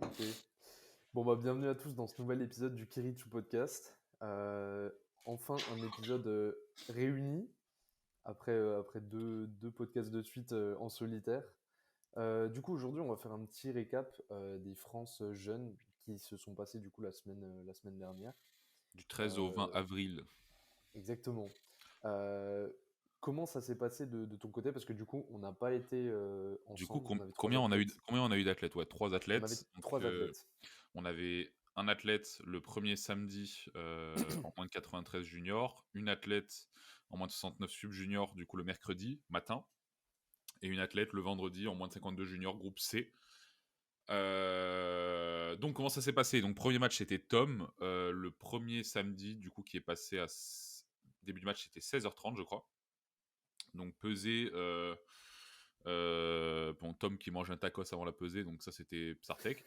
Ok. Bon, bah, bienvenue à tous dans ce nouvel épisode du Kirichu Podcast. Enfin, un épisode réuni après deux podcasts de suite en solitaire. Du coup, aujourd'hui, on va faire un petit récap des France jeunes qui se sont passées du coup la semaine dernière. Du 13 au 20 Euh, avril. Exactement. Euh, Comment ça s'est passé de ton côté? Parce que du coup, on n'a pas été Du coup, ensemble, on avait trois athlètes. combien on a eu d'athlètes? Ouais, 3 On avait athlètes. Donc, trois athlètes. on avait un athlète le premier samedi en moins de 93 junior, une athlète en moins de 69 sub junior, du coup le mercredi matin, et une athlète le vendredi en moins de 52 junior, groupe C. Donc, comment ça s'est passé? Donc, premier match, c'était Tom. Le premier samedi, du coup, qui est passé début du match, c'était 16h30, je crois. Donc pesée, bon, Tom qui mange un tacos avant la pesée, donc ça c'était Psartek.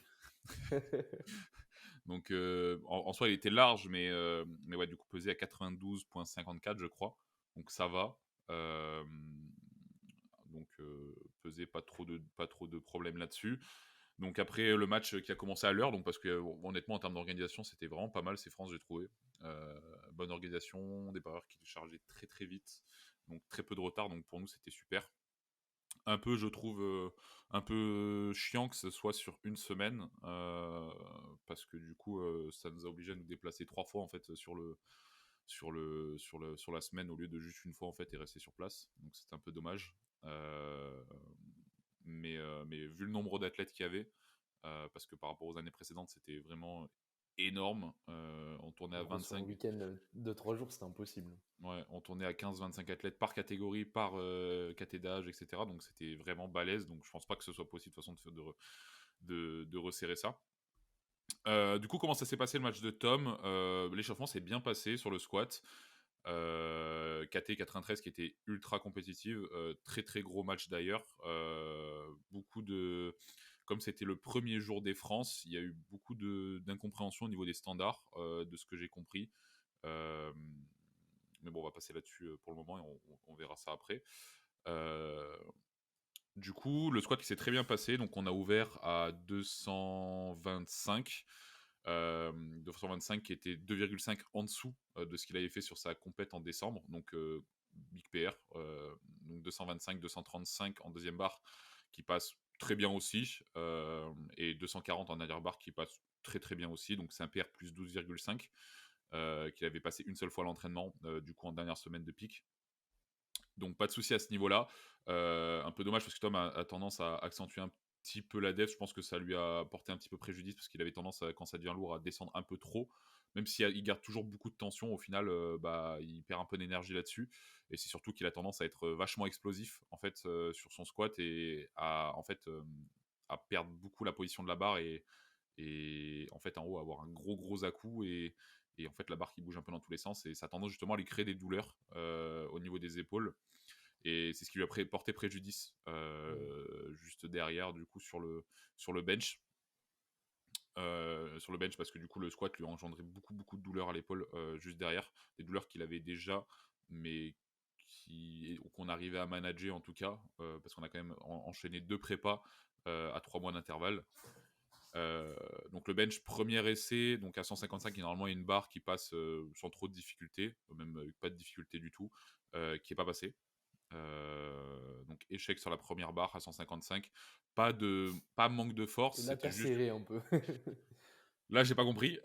Donc en soi il était large, mais ouais, du coup pesé à 92,54 je crois, donc ça va. Euh, donc pesé, pas trop de problèmes là-dessus. Donc après le match qui a commencé à l'heure, donc parce que honnêtement en termes d'organisation c'était vraiment pas mal, c'est France j'ai trouvé. Bonne organisation, des barreurs qui chargeaient très très vite, donc très peu de retard, donc pour nous c'était super. Un peu, je trouve, un peu chiant que ce soit sur une semaine, parce que du coup, ça nous a obligés à nous déplacer 3 fois en fait sur la semaine au lieu de juste une fois en fait et rester sur place. Donc c'était un peu dommage. Euh, mais vu le nombre d'athlètes qu'il y avait, parce que par rapport aux années précédentes, c'était vraiment énorme. On tournait En à gros, sur un 25. week-end de 3 jours, c'était impossible. Ouais, on tournait à 15-25 athlètes par catégorie, par caté d'âge, etc. Donc c'était vraiment balèze. Donc je pense pas que ce soit possible de toute façon de resserrer ça. Du coup, comment ça s'est passé le match de Tom? L'échauffement s'est bien passé sur le squat. KT 93 qui était ultra compétitive. Très très gros match d'ailleurs. Comme c'était le premier jour des France, il y a eu beaucoup d'incompréhension au niveau des standards, de ce que j'ai compris. Euh, mais bon, on va passer là-dessus pour le moment et on verra ça après. Euh, du coup, le squat qui s'est très bien passé, donc on a ouvert à 225. 225 qui était 2,5 en dessous de ce qu'il avait fait sur sa compète en décembre, donc Big PR, donc 225, 235 en deuxième barre qui passe très bien aussi, et 240 en arrière barre qui passe très très bien aussi, donc c'est un PR plus 12,5 qu'il avait passé une seule fois à l'entraînement, du coup en dernière semaine de pic. Donc pas de souci à ce niveau-là. Un peu dommage parce que Tom a tendance à accentuer un petit peu la def. Je pense que ça lui a porté un petit peu préjudice parce qu'il avait tendance, quand ça devient lourd, à descendre un peu trop. Même s'il garde toujours beaucoup de tension, au final, il perd un peu d'énergie là-dessus. Et c'est surtout qu'il a tendance à être vachement explosif en fait sur son squat et à perdre beaucoup la position de la barre et en fait en haut avoir un gros à-coup et en fait la barre qui bouge un peu dans tous les sens et ça a tendance justement à lui créer des douleurs au niveau des épaules et c'est ce qui lui a porté préjudice Mm. juste derrière du coup sur le bench. Sur le bench parce que du coup le squat lui a engendré beaucoup de douleurs à l'épaule juste derrière, des douleurs qu'il avait déjà mais qu'on arrivait à manager en tout cas parce qu'on a quand même enchaîné 2 prépas à 3 mois d'intervalle. Donc le bench premier essai, donc à 155, il y a normalement une barre qui passe sans trop de difficulté, même pas de difficulté du tout, qui est pas passée. Donc échec sur la première barre à 155. Pas manque de force, Et là, c'était t'as juste. serré un peu. Là, j'ai pas compris.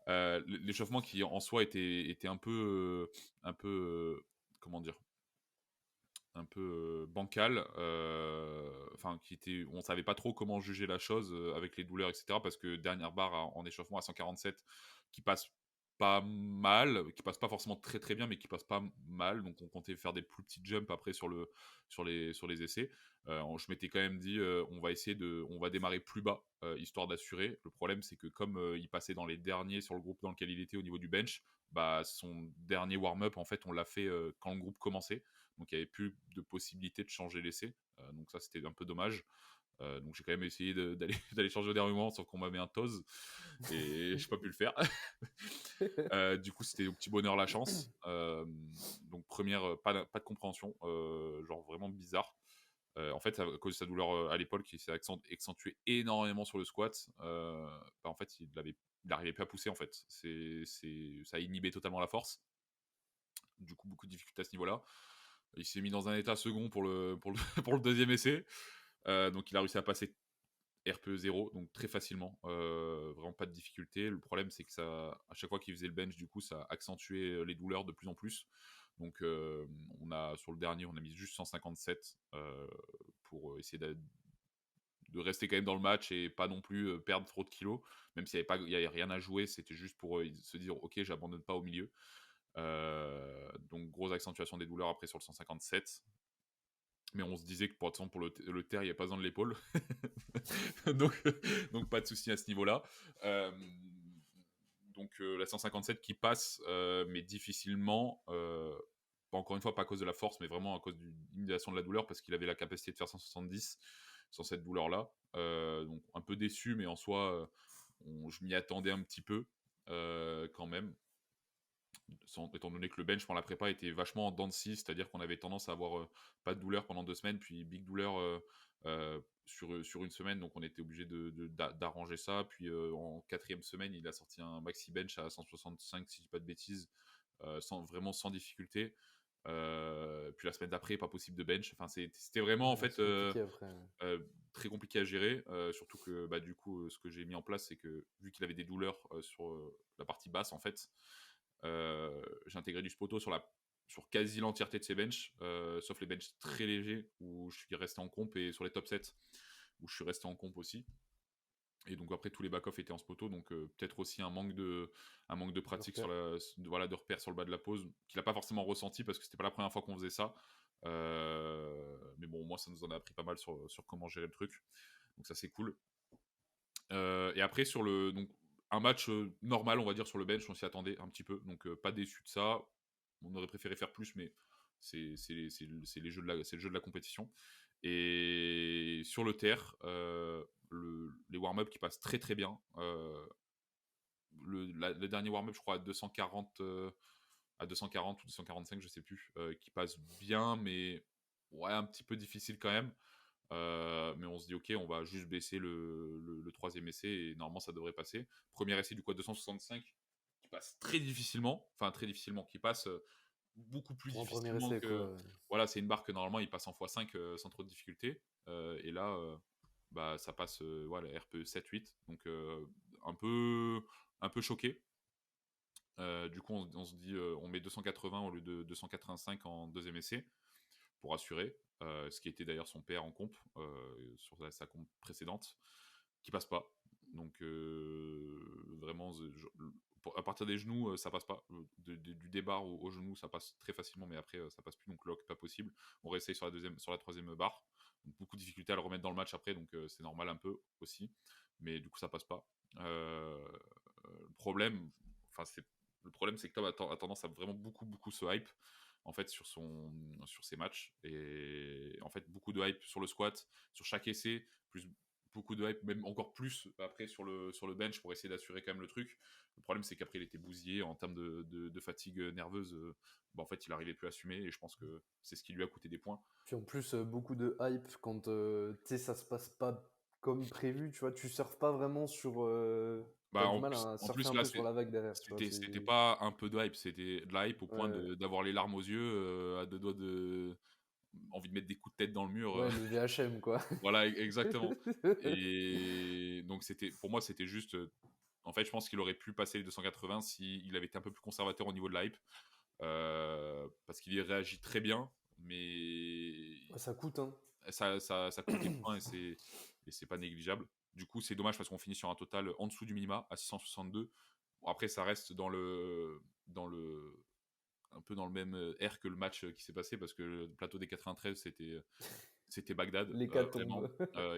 L'échauffement qui en soi était un peu comment dire, un peu bancal, enfin on savait pas trop comment juger la chose avec les douleurs, etc. Parce que dernière barre en échauffement à 147 qui passe pas mal, qui passe pas forcément très très bien, mais qui passe pas mal. Donc on comptait faire des plus petits jumps après sur les essais. Je m'étais quand même dit, on va démarrer plus bas, histoire d'assurer. Le problème c'est que comme il passait dans les derniers sur le groupe dans lequel il était au niveau du bench, bah son dernier warm-up en fait on l'a fait quand le groupe commençait. Donc il n'y avait plus de possibilité de changer l'essai. Donc ça c'était un peu dommage. Donc j'ai quand même essayé d'aller changer au dernier moment, sauf qu'on m'avait un tose et j'ai pas pu le faire. Du coup c'était au petit bonheur la chance. Donc première, pas de compréhension, genre vraiment bizarre. En fait, à cause de sa douleur à l'épaule qui s'est accentuée énormément sur le squat, en fait, il n'arrivait plus à pousser, en fait. Ça a inhibé totalement la force. Du coup, beaucoup de difficultés à ce niveau-là. Il s'est mis dans un état second pour le deuxième essai. Donc, il a réussi à passer RPE 0, donc très facilement. Vraiment pas de difficulté. Le problème, c'est que à chaque fois qu'il faisait le bench, du coup, ça accentuait les douleurs de plus en plus. Donc, sur le dernier, on a mis juste 157 pour essayer de rester quand même dans le match et pas non plus perdre trop de kilos, même s'il n'y avait rien à jouer, c'était juste pour se dire ok, j'abandonne pas au milieu. Donc grosse accentuation des douleurs après sur le 157, mais on se disait que pour le terre il n'y a pas besoin de l'épaule. donc, donc pas de souci à ce niveau-là. Donc la 157 qui passe, mais difficilement, encore une fois pas à cause de la force, mais vraiment à cause d'une inhibition de la douleur, parce qu'il avait la capacité de faire 170 sans cette douleur-là. Donc un peu déçu, mais en soi, je m'y attendais un petit peu quand même. Étant donné que le bench pendant la prépa était vachement en dents de scie, c'est-à-dire qu'on avait tendance à avoir pas de douleur pendant 2 semaines, puis big douleur sur une semaine, donc on était obligé d'arranger ça. Puis en 4e semaine, il a sorti un maxi bench à 165, si je dis pas de bêtises, vraiment sans difficulté. Puis la semaine d'après, pas possible de bench. Enfin, c'était vraiment en fait compliqué après. très compliqué à gérer. Surtout que du coup, ce que j'ai mis en place, c'est que vu qu'il avait des douleurs sur la partie basse, en fait, j'ai intégré du spoto sur quasi l'entièreté de ses benches, sauf les benches très légers où je suis resté en comp, et sur les top 7 où je suis resté en comp aussi. Et donc après tous les back-off étaient en spoto, donc peut-être aussi un manque de pratique de repères sur le bas de la pause, qu'il n'a pas forcément ressenti parce que c'était pas la première fois qu'on faisait ça. Mais bon, moi ça nous en a appris pas mal sur comment gérer le truc, donc ça c'est cool. Et après donc un match normal, on va dire, sur le bench, on s'y attendait un petit peu, donc pas déçu de ça. On aurait préféré faire plus, mais c'est le jeu de la compétition. Et sur le terre, les warm-up qui passent très très bien. Le dernier warm-up, je crois, à 240 ou 245, je sais plus, qui passe bien, mais ouais, un petit peu difficile quand même. Mais on se dit ok, on va juste baisser le troisième essai et normalement ça devrait passer. Premier essai du coup à 265 qui passe très difficilement, qui passe beaucoup plus Pour un premier difficilement essai, que... quoi. Voilà, c'est une barre que normalement il passe en x5 sans trop de difficulté. Et là, ça passe voilà, RPE 7-8, donc un peu choqué. Du coup, on se dit, on met 280 au lieu de 285 en deuxième essai pour assurer, ce qui était d'ailleurs son père en comp sur sa comp précédente, qui passe pas. Donc vraiment, à partir des genoux, ça passe pas. Du débar au genou, ça passe très facilement, mais après, ça passe plus. Donc lock, pas possible. On réessaye sur la troisième barre. Donc, beaucoup de difficulté à le remettre dans le match après, donc c'est normal un peu aussi. Mais du coup, ça passe pas. Le problème, c'est que Tom a tendance à vraiment beaucoup se hype en fait sur ses matchs, et en fait beaucoup de hype sur le squat, sur chaque essai, plus beaucoup de hype, même encore plus après sur le bench pour essayer d'assurer quand même le truc. Le problème, c'est qu'après il était bousillé en termes de fatigue nerveuse. En fait, il n'arrivait plus à assumer, et je pense que c'est ce qui lui a coûté des points. Puis en plus, beaucoup de hype quand tu sais, ça se passe pas comme prévu, tu vois, tu surfes pas vraiment sur. T'as du mal à En surfer plus un là, peu sur la vague derrière, tu vois. c'était pas un peu de hype, c'était de la hype au point Ouais, d'avoir les larmes aux yeux, à deux doigts de envie de mettre des coups de tête dans le mur. ouais, le VHM, quoi. Voilà, exactement. Et donc pour moi, c'était juste. En fait, je pense qu'il aurait pu passer les 280 s'il avait été un peu plus conservateur au niveau de l'hype, parce qu'il y réagit très bien, mais Ouais, ça coûte, hein. ça coûte des points, et c'est pas négligeable. Du coup, c'est dommage parce qu'on finit sur un total en dessous du minima à 662. Bon, après, ça reste un peu dans le même air que le match qui s'est passé, parce que le plateau des 93, c'était Bagdad, vraiment. L'hécatombe.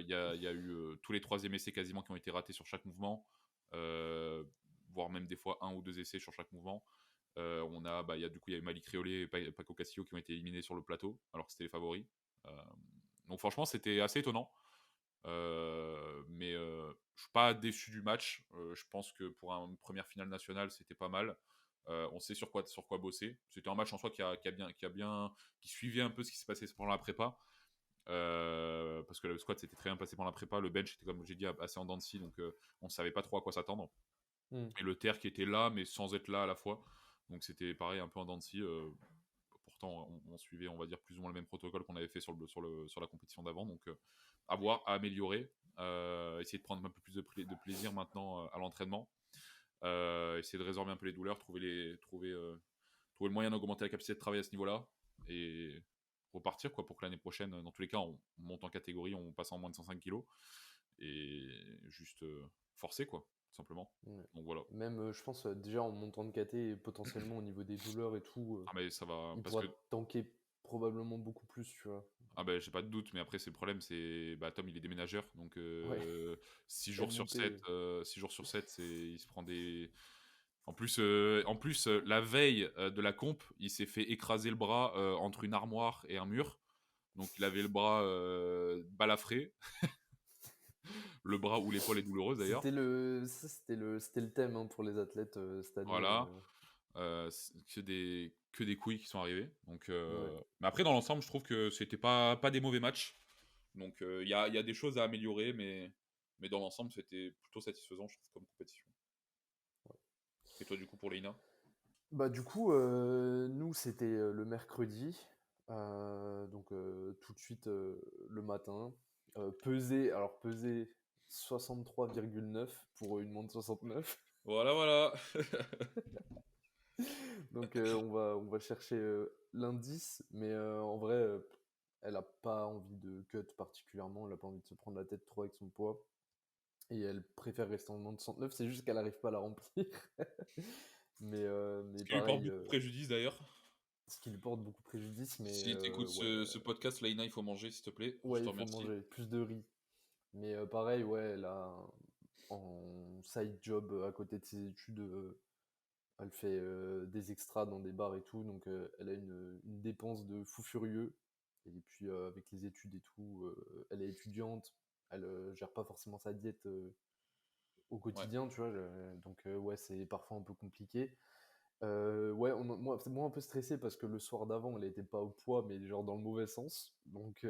Il y a eu tous les troisième essais quasiment qui ont été ratés sur chaque mouvement, voire même des fois un ou deux essais sur chaque mouvement. Il y a eu Malik Riolé et Paco Castillo qui ont été éliminés sur le plateau, alors que c'était les favoris. Donc franchement, c'était assez étonnant. Mais je suis pas déçu du match. Je pense que pour une première finale nationale, c'était pas mal. On sait sur quoi bosser. C'était un match en soi qui suivait un peu ce qui s'est passé pendant la prépa. Parce que le squat s'était très bien passé pendant la prépa, le bench était, comme j'ai dit, assez en dents de scie, donc on savait pas trop à quoi s'attendre. Et le terre qui était là, mais sans être là à la fois. Donc c'était pareil, un peu en dents de scie. Pourtant, on suivait, on va dire, plus ou moins le même protocole qu'on avait fait sur la compétition d'avant. Donc, à voir, à améliorer. Essayer de prendre un peu plus de plaisir maintenant à l'entraînement. Essayer de résorber un peu les douleurs, trouver le moyen d'augmenter la capacité de travail à ce niveau-là. Et repartir, quoi, pour que l'année prochaine, dans tous les cas, on monte en catégorie, on passe en moins de 105 kilos. Et juste forcer, quoi, tout simplement. Ouais. Donc voilà. Même, je pense, déjà en montant de KT et potentiellement au niveau des douleurs et tout, Ah, mais ça va. il Parce pourra que. tanker probablement beaucoup plus, tu vois. Ah ben j'ai pas de doute, mais après c'est le problème, c'est Tom il est déménageur, donc Ouais, 6 belle jours sur montée. 7, 6 jours sur 7, il se prend des. En plus, la veille de la comp, il s'est fait écraser le bras entre une armoire et un mur, donc il avait le bras balafré, le bras où l'épaule est douloureuse d'ailleurs. C'était le thème hein, pour les athlètes cette année. Voilà. Que des couilles qui sont arrivées. Donc, Ouais. mais après, dans l'ensemble, je trouve que c'était pas des mauvais matchs. Donc, il y a des choses à améliorer, mais dans l'ensemble, c'était plutôt satisfaisant, je trouve, comme compétition. Et toi, du coup, pour l'EINA? Bah du coup, nous c'était le mercredi, donc tout de suite le matin. Peser 63,9 pour une montre 69. Voilà, voilà. Donc on va chercher l'indice, mais en vrai, elle a pas envie de cut particulièrement, elle a pas envie de se prendre la tête trop avec son poids. Et elle préfère rester en moins de 69, c'est juste qu'elle n'arrive pas à la remplir. Mais Ce qui lui porte pareil, beaucoup préjudice, d'ailleurs. ce qui lui porte beaucoup préjudice, mais Si tu écoutes ouais, ce podcast, l'EINA, il faut manger, s'il te plaît. Je ouais, te il faut remercie. manger plus de riz. Mais pareil, ouais, elle a en side job à côté de ses études, elle fait des extras dans des bars et tout, donc elle a une dépense de fou furieux. Et puis avec les études et tout, elle est étudiante, elle gère pas forcément sa diète au Ouais. quotidien, tu vois, donc ouais, c'est parfois un peu compliqué. Ouais, moi, c'est moi un peu stressé parce que le soir d'avant, elle était pas au poids, mais genre dans le mauvais sens. Donc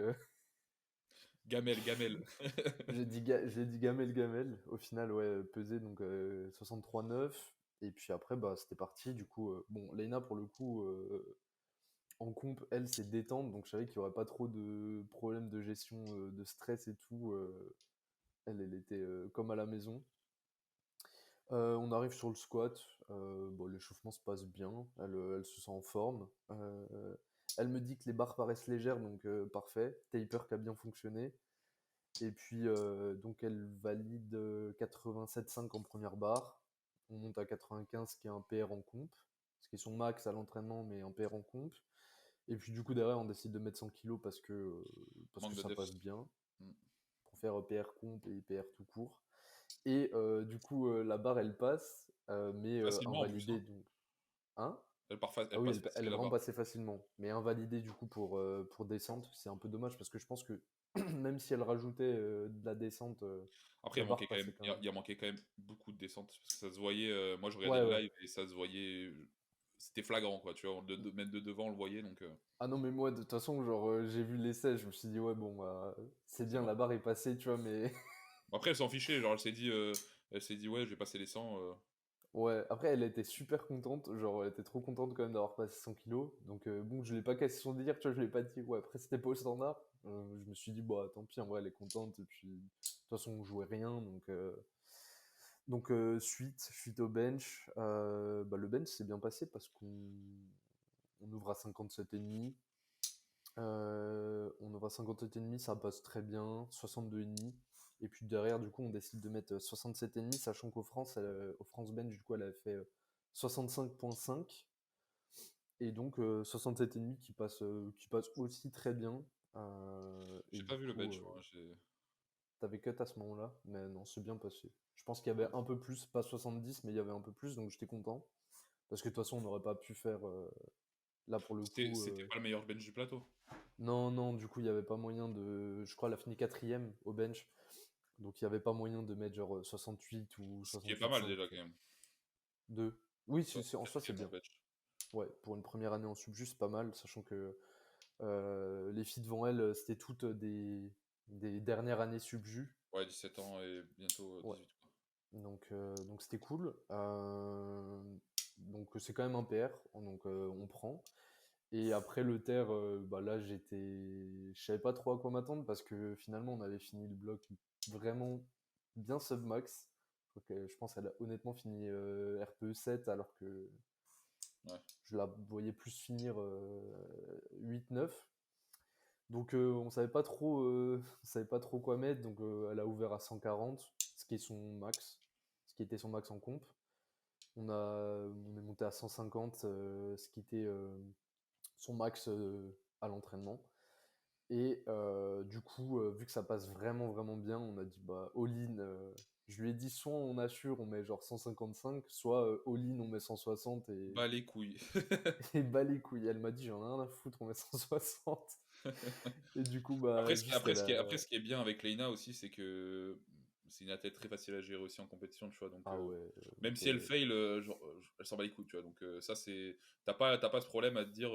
Gamelle, gamelle. j'ai dit gamelle gamelle. Au final, ouais, pesé donc 63,9. Et puis après, bah c'était parti. Du coup, bon, Leïna pour le coup, en comp, elle c'est détente, donc je savais qu'il y aurait pas trop de problèmes de gestion de stress et tout. Elle était comme à la maison. On arrive sur le squat. Bon, l'échauffement se passe bien. Elle se sent en forme. Elle me dit que les barres paraissent légères, donc parfait. Taper qui a bien fonctionné. Et puis, donc, elle valide 87,5 en première barre. On monte à 95, qui est un PR en comp. Ce qui est son max à l'entraînement, mais un PR en comp. Et puis, du coup, derrière, on décide de mettre 100 kilos parce que Manque de ça def. passe bien. Mm. Pour faire PR comp et PR tout court. Et du coup, la barre, elle passe, mais Facilement, en plus, invalidée. hein. Donc. Hein? Elle Ah oui, passe elle facile est vraiment là-bas. passée facilement. Mais invalidée du coup pour descente, c'est un peu dommage parce que je pense que même si elle rajoutait de la descente, Après, la barre passait quand même. il y a manqué quand même beaucoup de descentes. Parce que ça se voyait. Moi, je regardais Ouais, le ouais. live et ça se voyait. C'était flagrant, quoi. Tu vois, de mettre de devant, on le voyait. Donc, Ah non, mais moi, de toute façon, genre, j'ai vu l'essai, je me suis dit, ouais, bon, bah, c'est c'est bien, la bon. barre est passée, tu vois, mais. Après, elle s'en fichait. Genre, elle s'est dit, ouais, je vais passer les 100. Ouais, après, elle était super contente, genre, elle était trop contente quand même d'avoir passé 100 kilos. Donc, bon, je l'ai pas cassé son délire, tu vois, je l'ai pas dit, ouais, après, c'était pas au standard. Je me suis dit, bah, tant pis, en vrai, elle est contente, et puis, de toute façon, on jouait rien, donc, suite au bench, bah, le bench s'est bien passé parce qu'on ouvre à 57,5. On ouvre à 57,5, ça passe très bien, 62,5. Et puis derrière, du coup, on décide de mettre 67,5, sachant au France Bench, du coup, elle avait fait 65,5. Et donc 67,5 qui passe aussi très bien. Et J'ai du pas vu le coup, bench, moi. t'avais cut à ce moment-là, mais non, c'est bien passé. Je pense qu'il y avait un peu plus, pas 70, mais il y avait un peu plus, donc j'étais content. Parce que de toute façon, on n'aurait pas pu faire, là pour le coup. C'était pas le meilleur bench du plateau. Non, non, du coup, il n'y avait pas moyen de. Je crois qu'elle a fini quatrième au bench. Donc il n'y avait pas moyen de mettre genre 68 ou Ce qui est pas mal 68,5. déjà, quand même. Deux. Oui, Ça, en soi, c'est quatrième au bien. bench. Ouais, pour une première année en sub, juste pas mal, sachant que Les filles devant elle, c'était toutes des dernières années subjues. Ouais, 17 ans et bientôt Ouais. 18. Donc c'était cool. Donc c'est quand même un PR, donc on prend. Et après le terre, bah là je savais pas trop à quoi m'attendre parce que finalement on avait fini le bloc vraiment bien submax. Je pense qu'elle a honnêtement fini RPE 7 alors que Ouais. je la voyais plus finir 8-9. Donc on savait pas trop quoi mettre, donc elle a ouvert à 140, ce qui est son max, ce qui était son max en comp. On est monté à 150, ce qui était son max à l'entraînement. Et du coup, vu que ça passe vraiment vraiment bien, on a dit bah all-in. Je lui ai dit soit on assure, on met genre 155, soit all-in, on met 160 Bah les couilles. et bah les couilles. Elle m'a dit j'en ai rien à foutre, on met 160. Et du coup, bah juste elle a. Après, ce qui est bien avec Leïna aussi, c'est que c'est une athlète très facile à gérer aussi en compétition, tu vois. Donc, Ah ouais, même donc, si elle fail, genre, elle s'en bat les couilles, tu vois. Donc, ça, c'est. T'as pas ce problème à te dire.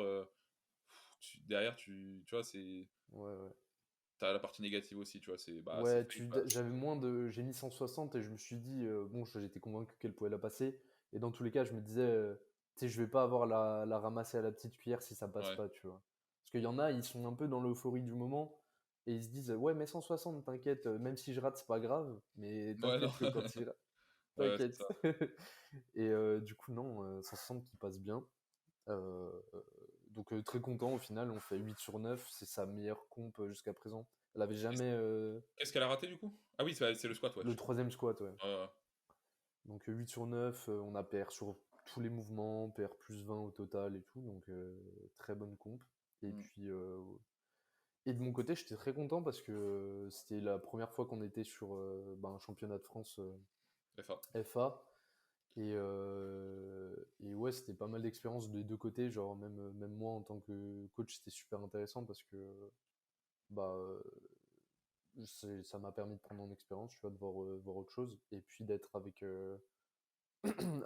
Derrière, tu vois, c'est. ouais, ouais. T'as la partie négative aussi, tu vois. C'est bah, c'est Ouais, fail. Bah, j'avais moins de. J'ai mis 160 et je me suis dit, bon, j'étais convaincu qu'elle pouvait la passer. Et dans tous les cas, je me disais, tu sais, je vais pas avoir la ramasser à la petite cuillère si ça passe ouais. pas, tu vois. Parce qu'il y en a, ils sont un peu dans l'euphorie du moment et ils se disent, ouais, mais 160, t'inquiète, même si je rate, c'est pas grave, mais Ouais, non. t'inquiète que quand il rate, Ouais, c'est t'inquiète. ça. Et du coup, non, 160 qui passe bien. Euh, euh, donc, très content au final, on fait 8 sur 9, c'est sa meilleure comp jusqu'à présent. Elle avait Qu'est-ce jamais. qu'est-ce qu'elle a raté du coup? Ah oui, c'est le squat, ouais. Le troisième squat, ouais. Ouais, ouais. Donc 8 sur 9, on a PR sur tous les mouvements, PR plus 20 au total et tout, donc très bonne comp. Et Mm. puis, et de mon côté, j'étais très content parce que c'était la première fois qu'on était sur bah, un championnat de France FA. FA. Et ouais, c'était pas mal d'expérience des deux côtés. Genre, même moi en tant que coach, c'était super intéressant parce que bah, ça m'a permis de prendre en expérience, tu vois, de voir autre chose. Et puis d'être avec,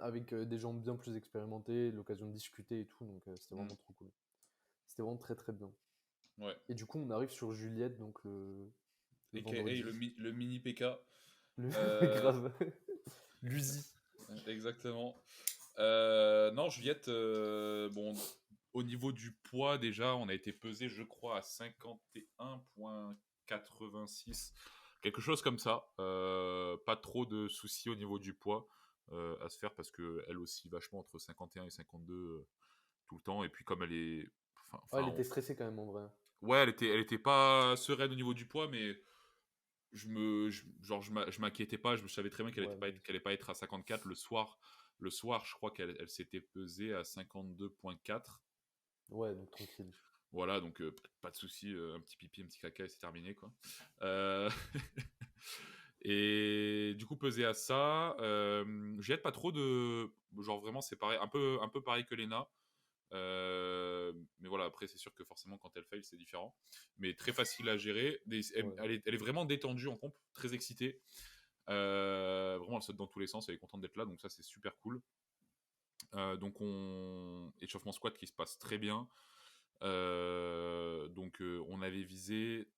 avec des gens bien plus expérimentés, l'occasion de discuter et tout, donc c'était Mm. vraiment trop cool. C'était vraiment très très bien. Ouais. Et du coup, on arrive sur Juliette, donc le AKA vendredi. le mini PK. Le... Euh, Grave. L'Uzi. Exactement. Non, Juliette, bon, au niveau du poids, déjà, on a été pesé, je crois, à 51,86. Quelque chose comme ça. Pas trop de soucis au niveau du poids à se faire parce qu'elle aussi vachement entre 51 et 52 tout le temps. Et puis comme elle est... Ah, Enfin, elle était stressée quand même en vrai. ouais, elle était pas sereine au niveau du poids, mais je m'inquiétais pas, je savais très bien Ouais, qu'elle allait pas être à 54 le soir. Le soir, je crois qu'elle s'était pesée à 52,4. ouais, donc tranquille. Voilà, donc pas de souci, un petit pipi, un petit caca et c'est terminé quoi. Euh, et du coup pesé à ça, j'ai pas trop de, genre vraiment c'est pareil, un peu pareil que Lena. Mais voilà, après, c'est sûr que forcément, quand elle fail, c'est différent. Mais très facile à gérer. Ouais. Elle est vraiment détendue en comp, très excitée. Vraiment, elle saute dans tous les sens, elle est contente d'être là, donc ça, c'est super cool. Donc, échauffement squat qui se passe très bien. On avait visé.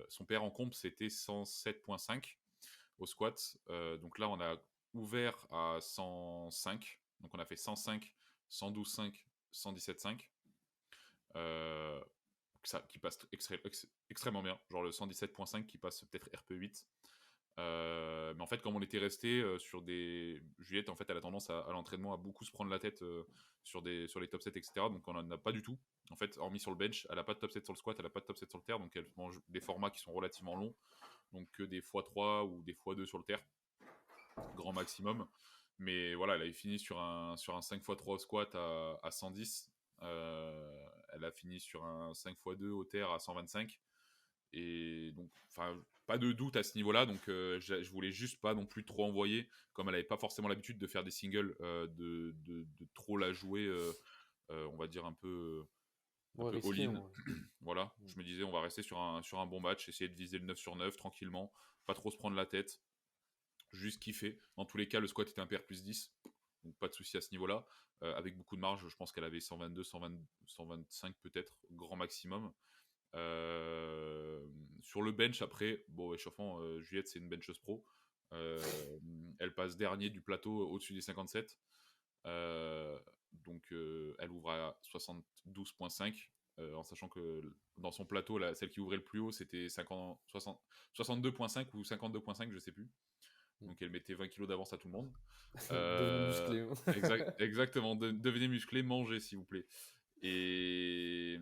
Son PR en comp, c'était 107,5 au squat. Donc là, on a ouvert à 105. Donc, on a fait 105, 112,5, 117,5. Euh, qui passe extrêmement bien. Genre le 117,5 qui passe peut-être RP8. Mais en fait, comme on était resté sur des. Juliette, en fait, elle a tendance à l'entraînement à beaucoup se prendre la tête sur les top 7, etc. Donc on n'en a pas du tout. En fait, hormis sur le bench, elle n'a pas de top 7 sur le squat, elle n'a pas de top 7 sur le terre. Donc elle mange des formats qui sont relativement longs. Donc que des x3 ou des x2 sur le terre. Grand maximum. Mais voilà, elle avait fini sur un 5x3 au squat à 110. Elle a fini sur un 5x2 au terre à 125. Et donc, enfin, pas de doute à ce niveau-là. Donc, je voulais juste pas non plus trop envoyer, comme elle avait pas forcément l'habitude de faire des singles, de trop la jouer, on va dire un Ouais, peu risqué, all-in. ouais. Voilà, Mm. je me disais, on va rester sur un bon match, essayer de viser le 9 sur 9 tranquillement, pas trop se prendre la tête, juste kiffer. Dans tous les cas, le squat était un PR plus 10. donc pas de souci à ce niveau-là. Avec beaucoup de marge, je pense qu'elle avait 122, 120, 125 peut-être, grand maximum. Sur le bench, après, bon, échauffant, Juliette, c'est une bencheuse pro. Elle passe dernier du plateau au-dessus des 57. Donc, elle ouvre à 72,5. En sachant que dans son plateau, celle qui ouvrait le plus haut, c'était 62,5 ou 52,5, je sais plus. Donc elle mettait 20 kilos d'avance à tout le monde. Devenez musclé. Exactement, devenez musclé, mangez s'il vous plaît. Et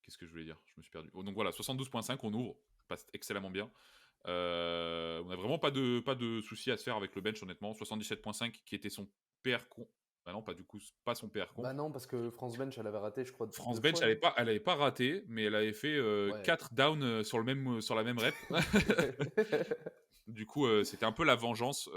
qu'est-ce que je voulais dire? Je me suis perdu. Donc voilà, 72,5, on ouvre, passe excellemment bien. On n'a vraiment pas de soucis à se faire avec le bench, honnêtement. 77,5 qui était son PR con. Bah non, pas du coup, pas son PR Bah comp. non, parce que France Bench, elle avait raté, je crois, France 2 Bench, fois, elle non? avait pas raté, mais elle avait fait Ouais. 4 down sur la même rep. Du coup, c'était un peu la vengeance.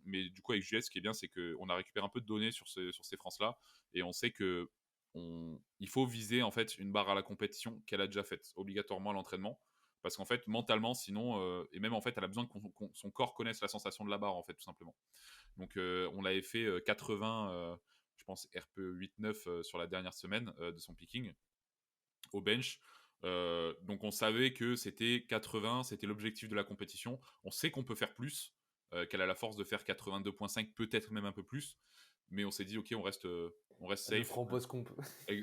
Mais du coup, avec Juliette, ce qui est bien, c'est qu'on a récupéré un peu de données sur ces France-là. Et on sait que il faut viser en fait une barre à la compétition qu'elle a déjà faite, obligatoirement à l'entraînement. Parce qu'en fait, mentalement, sinon, et même en fait, elle a besoin que son corps connaisse la sensation de la barre, en fait, tout simplement. Donc, on l'avait fait 80, je pense, RPE 8-9 sur la dernière semaine de son picking au bench. Donc on savait que c'était 80, c'était l'objectif de la compétition. On sait qu'on peut faire plus, qu'elle a la force de faire 82,5, peut-être même un peu plus. Mais on s'est dit, ok, on reste Elle le safe. fera en post-comp.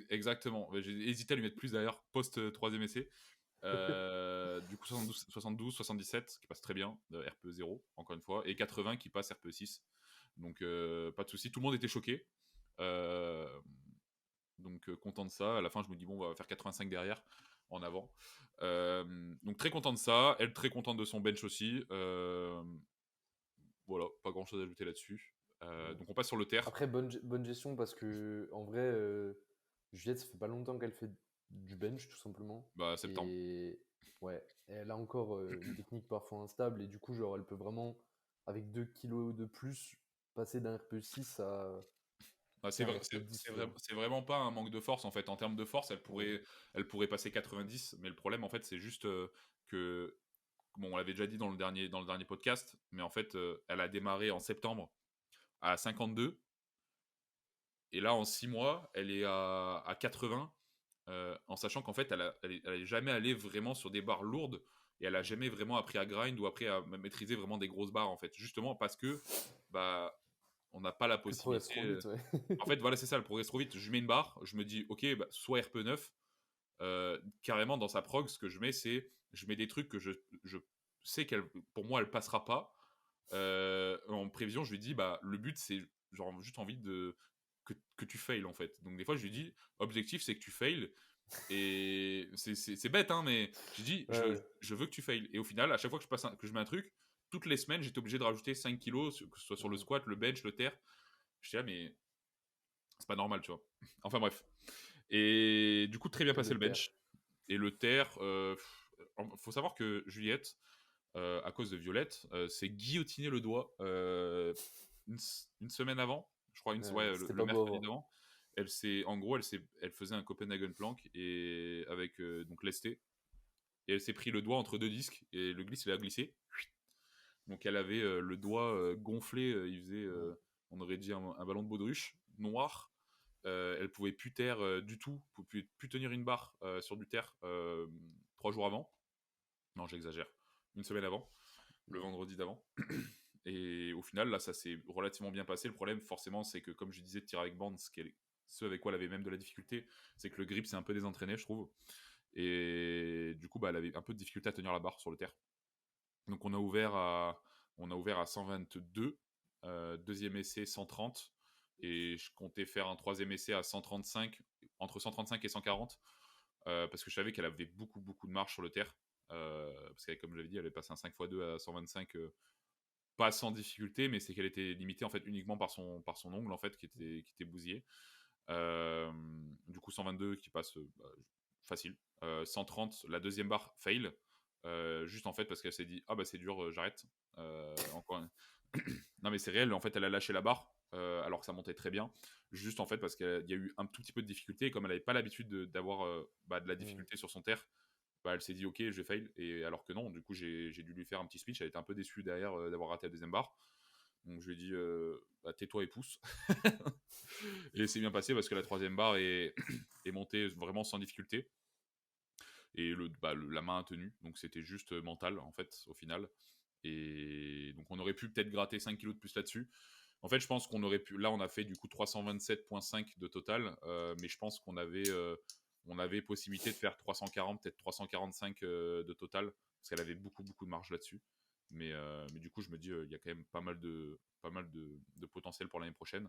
Exactement. J'ai hésité à lui mettre plus d'ailleurs, post 3ème essai. Du coup, 72, 77, qui passe très bien, RPE 0, encore une fois, et 80 qui passe RPE 6. Donc, pas de souci. Tout le monde était choqué. Donc, content de ça. À la fin, je me dis, bon, on va faire 85 derrière, en avant. Donc, très content de ça. Elle, très contente de son bench aussi. Voilà, pas grand chose à ajouter là-dessus. Donc, on passe sur le terre. Après, bonne gestion parce que, en vrai, Juliette, ça fait pas longtemps qu'elle fait du bench, tout simplement. Bah, septembre. Et ouais, elle a encore une technique parfois instable. Et du coup, genre, elle peut vraiment, avec 2 kilos de plus, passer d'un RPE 6 à Ah, un RPE 10, tu vois. c'est vraiment pas un manque de force en fait. En termes de force, elle pourrait passer 90, mais le problème en fait, c'est juste que, bon, on l'avait déjà dit dans le dernier podcast, mais en fait, elle a démarré en septembre à 52, et là en 6 mois, elle est à 80, en sachant qu'en fait, elle est jamais allée vraiment sur des barres lourdes, et elle a jamais vraiment appris à grind ou appris à maîtriser vraiment des grosses barres en fait, justement parce que bah on n'a pas la Elle progresse possibilité. trop vite, ouais. En fait, voilà, c'est ça, elle progresse trop vite. Je mets une barre, je me dis, ok, bah, soit RP9, carrément dans sa prog, ce que je mets, c'est, je mets des trucs que je sais qu'elle, pour moi, elle passera pas. En prévision, je lui dis, bah, le but, c'est genre juste envie que tu fails, en fait. Donc, des fois, je lui dis, objectif, c'est que tu fails. Et c'est bête, hein, mais je dis, Ouais, je veux que tu fails. Et au final, à chaque fois que que je mets un truc, toutes les semaines, j'étais obligé de rajouter 5 kilos, que ce soit sur le ouais. squat, le bench, le terre. Je dis, ah, mais c'est pas normal, tu vois. Enfin bref. Et du coup, très bien Et passé le le terre. bench. Et le terre, faut savoir que Juliette, à cause de Violette, s'est guillotiné le doigt une semaine avant, je crois, Ouais, ouais, c'était le pas beau à mercredi voir. d'avant. En gros, elle faisait un Copenhagen Plank et avec donc lesté. Et elle s'est pris le doigt entre deux disques et le glisse, il a glissé. Donc elle avait le doigt gonflé, il faisait, Ouais. on aurait dit un ballon de baudruche noir. Elle pouvait plus terre du tout, pouvait plus tenir une barre sur du terre 3 jours avant. Non, j'exagère. Une semaine avant, le Ouais. vendredi d'avant. Et au final, là, ça s'est relativement bien passé. Le problème, forcément, c'est que, comme je disais, de tirer avec bande, ce avec quoi elle avait même de la difficulté, c'est que le grip s'est un peu désentraîné, je trouve. Et du coup, bah, elle avait un peu de difficulté à tenir la barre sur le terre. Donc, on a ouvert à 122, deuxième essai 130, et je comptais faire un troisième essai à 135, entre 135 et 140, parce que je savais qu'elle avait beaucoup, beaucoup de marge sur le terre. Parce que, comme je l'avais dit, elle avait passé un 5x2 à 125, pas sans difficulté, mais c'est qu'elle était limitée en fait uniquement par son ongle en fait qui était bousillé. Du coup, 122 qui passe facile. 130, la deuxième barre fail. Juste en fait parce qu'elle s'est dit, ah bah c'est dur, j'arrête. Encore Non mais c'est réel, en fait elle a lâché la barre alors que ça montait très bien. Juste en fait parce qu'il y a eu un tout petit peu de difficulté, et comme elle n'avait pas l'habitude d'avoir de la Mm. difficulté sur son terre, bah, elle s'est dit ok, je vais fail. Et alors que non, du coup, j'ai dû lui faire un petit speech. Elle était un peu déçue derrière d'avoir raté la deuxième barre. Donc je lui ai dit bah, tais-toi et pousse. Et c'est bien passé parce que la troisième barre est montée vraiment sans difficulté. Et la main a tenu. Donc c'était juste mental en fait au final. Et donc on aurait pu peut-être gratter 5 kilos de plus là-dessus. En fait, je pense qu'on aurait pu. Là, on a fait du coup 327,5 de total, mais je pense on avait possibilité de faire 340, peut-être 345 de total, parce qu'elle avait beaucoup beaucoup de marge là-dessus. Mais du coup, je me dis, il y a quand même pas mal de potentiel pour l'année prochaine.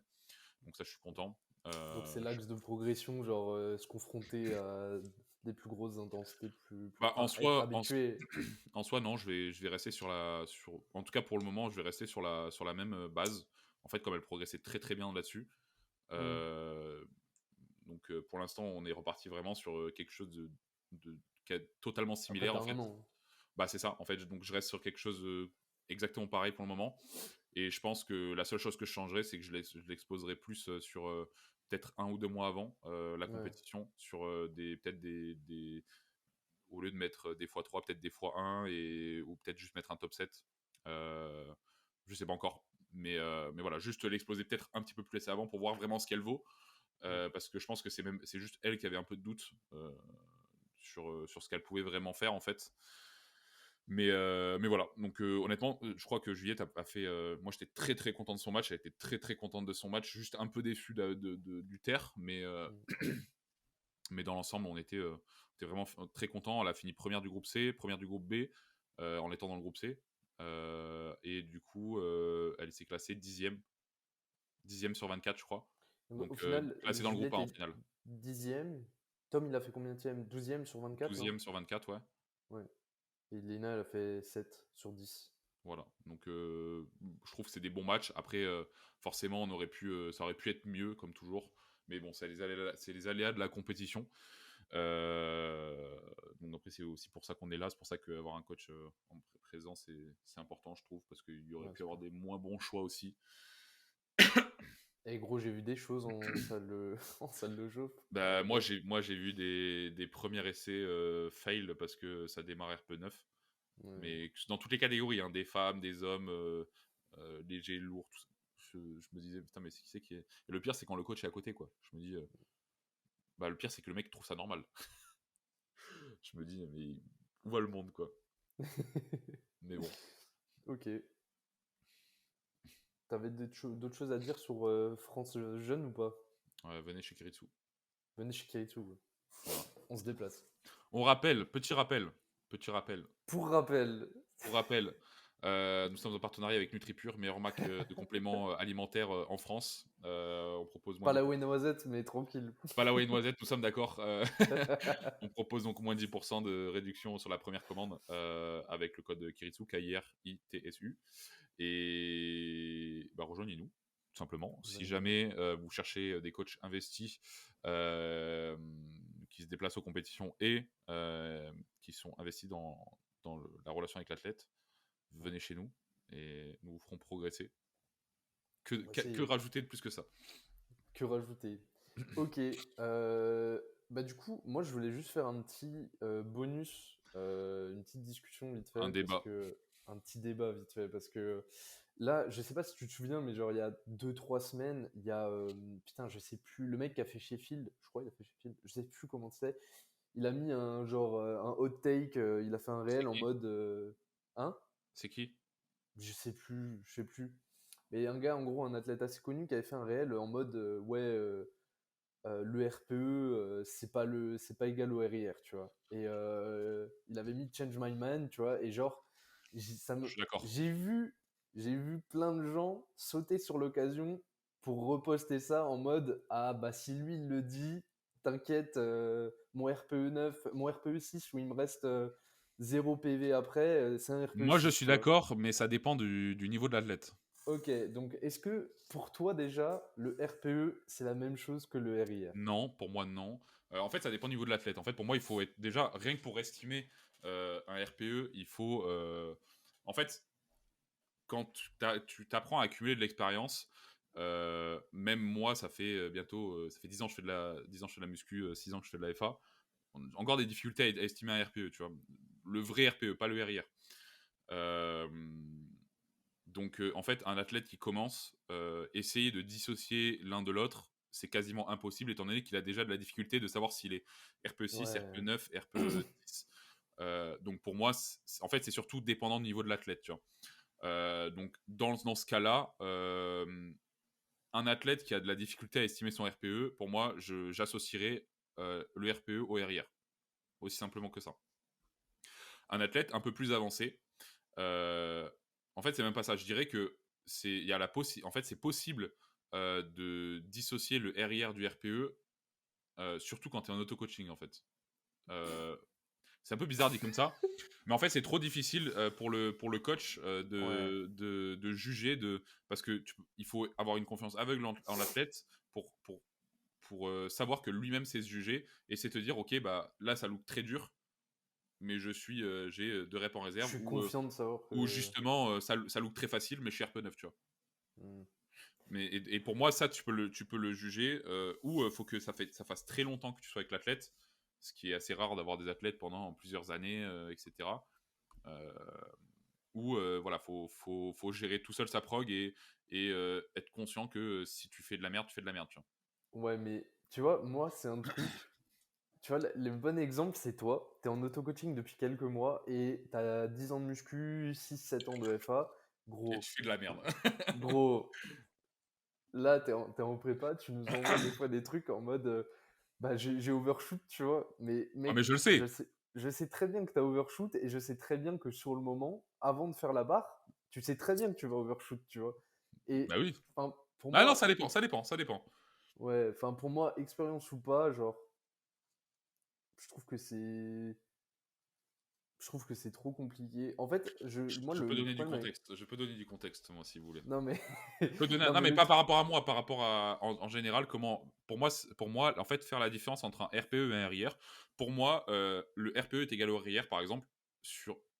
Donc ça, je suis content. Donc c'est l'axe de progression, genre se confronter à des plus grosses intensités, Bah, enfin, être habitué. en soi, non, je vais rester en tout cas pour le moment, je vais rester sur la même base. En fait, comme elle progressait très très bien là-dessus. Hmm. Euh, donc pour l'instant, on est reparti vraiment sur quelque chose qui est totalement Après, similaire t'as en fait. un an. Bah c'est ça, en fait. Donc je reste sur quelque chose exactement pareil pour le moment. Et je pense que la seule chose que je changerais, c'est que je l'exposerais plus sur peut-être 1 ou 2 mois avant la Ouais. compétition, sur peut-être au lieu de mettre des x3, peut-être des x1 ou peut-être juste mettre un top 7. Je sais pas encore. Mais voilà, juste l'exposer peut-être un petit peu plus avant pour voir vraiment ce qu'elle vaut. Parce que je pense que c'est juste elle qui avait un peu de doute sur ce qu'elle pouvait vraiment faire en fait. Mais voilà, donc honnêtement, je crois que Juliette a fait. Moi, j'étais très très content de son match. Elle était très très contente de son match, juste un peu déçue du terre, Hmm. mais dans l'ensemble, on était vraiment très content. Elle a fini première du groupe C, première du groupe B, en étant dans le groupe C, et du coup, elle s'est classée dixième sur 24, je crois. Donc, au Donc final, classée dans le groupe A Juliette en est finale. 10e. Tom, il a fait combienième? 12e sur 24, non? 12e sur 24, ouais. Ouais. Et Lena, elle a fait 7 sur 10. Voilà. Donc, je trouve que c'est des bons matchs. Après, forcément, ça aurait pu être mieux, comme toujours. Mais bon, c'est les aléas de la compétition. Donc, après, c'est aussi pour ça qu'on est là. C'est pour ça qu'avoir un coach présent, c'est important, je trouve, parce qu'il y aurait Ouais, pu c'est avoir clair. des moins bons choix aussi. Et gros, j'ai vu des choses en salle en salle de chauffe. Bah, moi, j'ai vu des premiers essais fail parce que ça démarre RP9. Ouais. Mais dans toutes les catégories, hein, des femmes, des hommes, légers, lourds, tout ça. Je me disais, putain, mais c'est qui c'est qui est. Et le pire, c'est quand le coach est à côté, quoi. Je me dis, bah, le pire, c'est que le mec trouve ça normal. Je me dis, mais où va le monde, quoi. Mais bon. Ok. T'avais d'autres choses à dire sur France Jeune ou pas? Ouais, venez chez Kiritsu. Venez chez Kaitou. Ouais. Voilà. On se déplace. On rappelle, petit rappel. Pour rappel, Pour rappel, nous sommes en partenariat avec NutriPure, meilleure marque de compléments alimentaires en France. On propose moins pas 10. la whey noisette, mais tranquille. Pas la whey noisette, nous sommes d'accord. On propose donc moins 10% de réduction sur la première commande avec le code Kiritsu, KIRITSU. Et bah, rejoignez-nous, tout simplement. Si jamais vous cherchez des coachs investis qui se déplacent aux compétitions et qui sont investis dans la relation avec l'athlète, venez chez nous et nous vous ferons progresser. Que C'est rajouter de plus que ça? que rajouter. Ok. Bah du coup, moi je voulais juste faire un petit bonus, une petite discussion vite Un fait, parce débat. que un petit débat vite fait, parce que là, je sais pas si tu te souviens, mais genre il y a 2 3 semaines, il y a putain, je sais plus, le mec qui a fait Sheffield, je crois il a fait Sheffield, je sais plus comment c'est. Il a mis un genre un hot take, il a fait un C'est réel en qui? mode hein? C'est qui? Je sais plus. Mais un gars, en gros, un athlète assez connu qui avait fait un réel en mode ouais, le RPE, c'est pas égal au RIR, tu vois. Et il avait mis Change My Man, tu vois. Et genre, Je suis d'accord. j'ai vu plein de gens sauter sur l'occasion pour reposter ça en mode ah bah si lui il le dit, t'inquiète, mon RPE 9, mon RPE 6 où il me reste 0 PV après, c'est un RPE Moi, je 6, suis tu vois. d'accord, mais ça dépend du niveau de l'athlète. Ok, donc est-ce que pour toi déjà, le RPE, c'est la même chose que le RIR? Non, pour moi, non. En fait, ça dépend du niveau de l'athlète. En fait, pour moi, il faut être déjà, rien que pour estimer un RPE, il faut. En fait, quand tu t'apprends à accumuler de l'expérience, même moi, ça fait bientôt. Ça fait 10 ans que je fais 10 ans que je fais de la muscu, 6 ans que je fais de la FA. encore des difficultés à estimer un RPE, tu vois. Le vrai RPE, pas le RIR. Euh, donc, en fait, un athlète qui commence, essayer de dissocier l'un de l'autre, c'est quasiment impossible, étant donné qu'il a déjà de la difficulté de savoir s'il est RPE 6, Ouais. RPE 9, RPE 10. Donc, pour moi, en fait, c'est surtout dépendant du niveau de l'athlète, tu vois. Donc, dans ce cas-là, un athlète qui a de la difficulté à estimer son RPE, pour moi, j'associerais le RPE au RIR. Aussi simplement que ça. Un athlète un peu plus avancé, en fait, c'est même pas ça. Je dirais que en fait, c'est possible de dissocier le RIR du RPE, surtout quand tu es en auto-coaching, en fait. Euh, c'est un peu bizarre dit comme ça, mais en fait, c'est trop difficile pour le coach Ouais. de juger, parce que il faut avoir une confiance aveugle en l'athlète pour savoir que lui-même sait se juger et c'est te dire, ok, bah là, ça look très dur, mais j'ai 2 reps en Je réserve, suis confiant de savoir ou que. justement, ça look très facile, mais je suis RP 9, tu vois. Hmm. Et pour moi, ça, tu peux le juger, ou faut que ça fasse très longtemps que tu sois avec l'athlète, ce qui est assez rare d'avoir des athlètes pendant plusieurs années, etc. Euh, ou voilà, faut gérer tout seul sa prog et être conscient que si tu fais de la merde, tu fais de la merde, tu vois. Ouais, mais tu vois, moi, c'est un truc. Tu vois, le bon exemple, c'est toi. Tu es en auto-coaching depuis quelques mois et tu as 10 ans de muscu, 6-7 ans de FA. Et tu Gros, fais de la merde. gros, là, t'es en prépa, tu nous envoies des fois des trucs en mode bah, j'ai overshoot, tu vois. Mais Ah, mec, mais je le je sais. sais, je sais très bien que tu as overshoot et je sais très bien que sur le moment, avant de faire la barre, tu sais très bien que tu vas overshoot, tu vois. Bah Et oui. enfin, pour Ah non, moi, ça dépend, ça dépend, ça dépend. ouais, enfin, pour moi, expérience ou pas, genre, je trouve que c'est. Je trouve que c'est trop compliqué. En fait, moi, Je peux le donner du problème avec. contexte. Je peux donner du contexte, moi, si vous voulez. Non, mais. Je peux donner, Non, non, mais mais le pas truc. par rapport à moi, par rapport à, en général, comment, pour moi, en fait, faire la différence entre un RPE et un RIR. Pour moi, le RPE est égal au RIR, par exemple,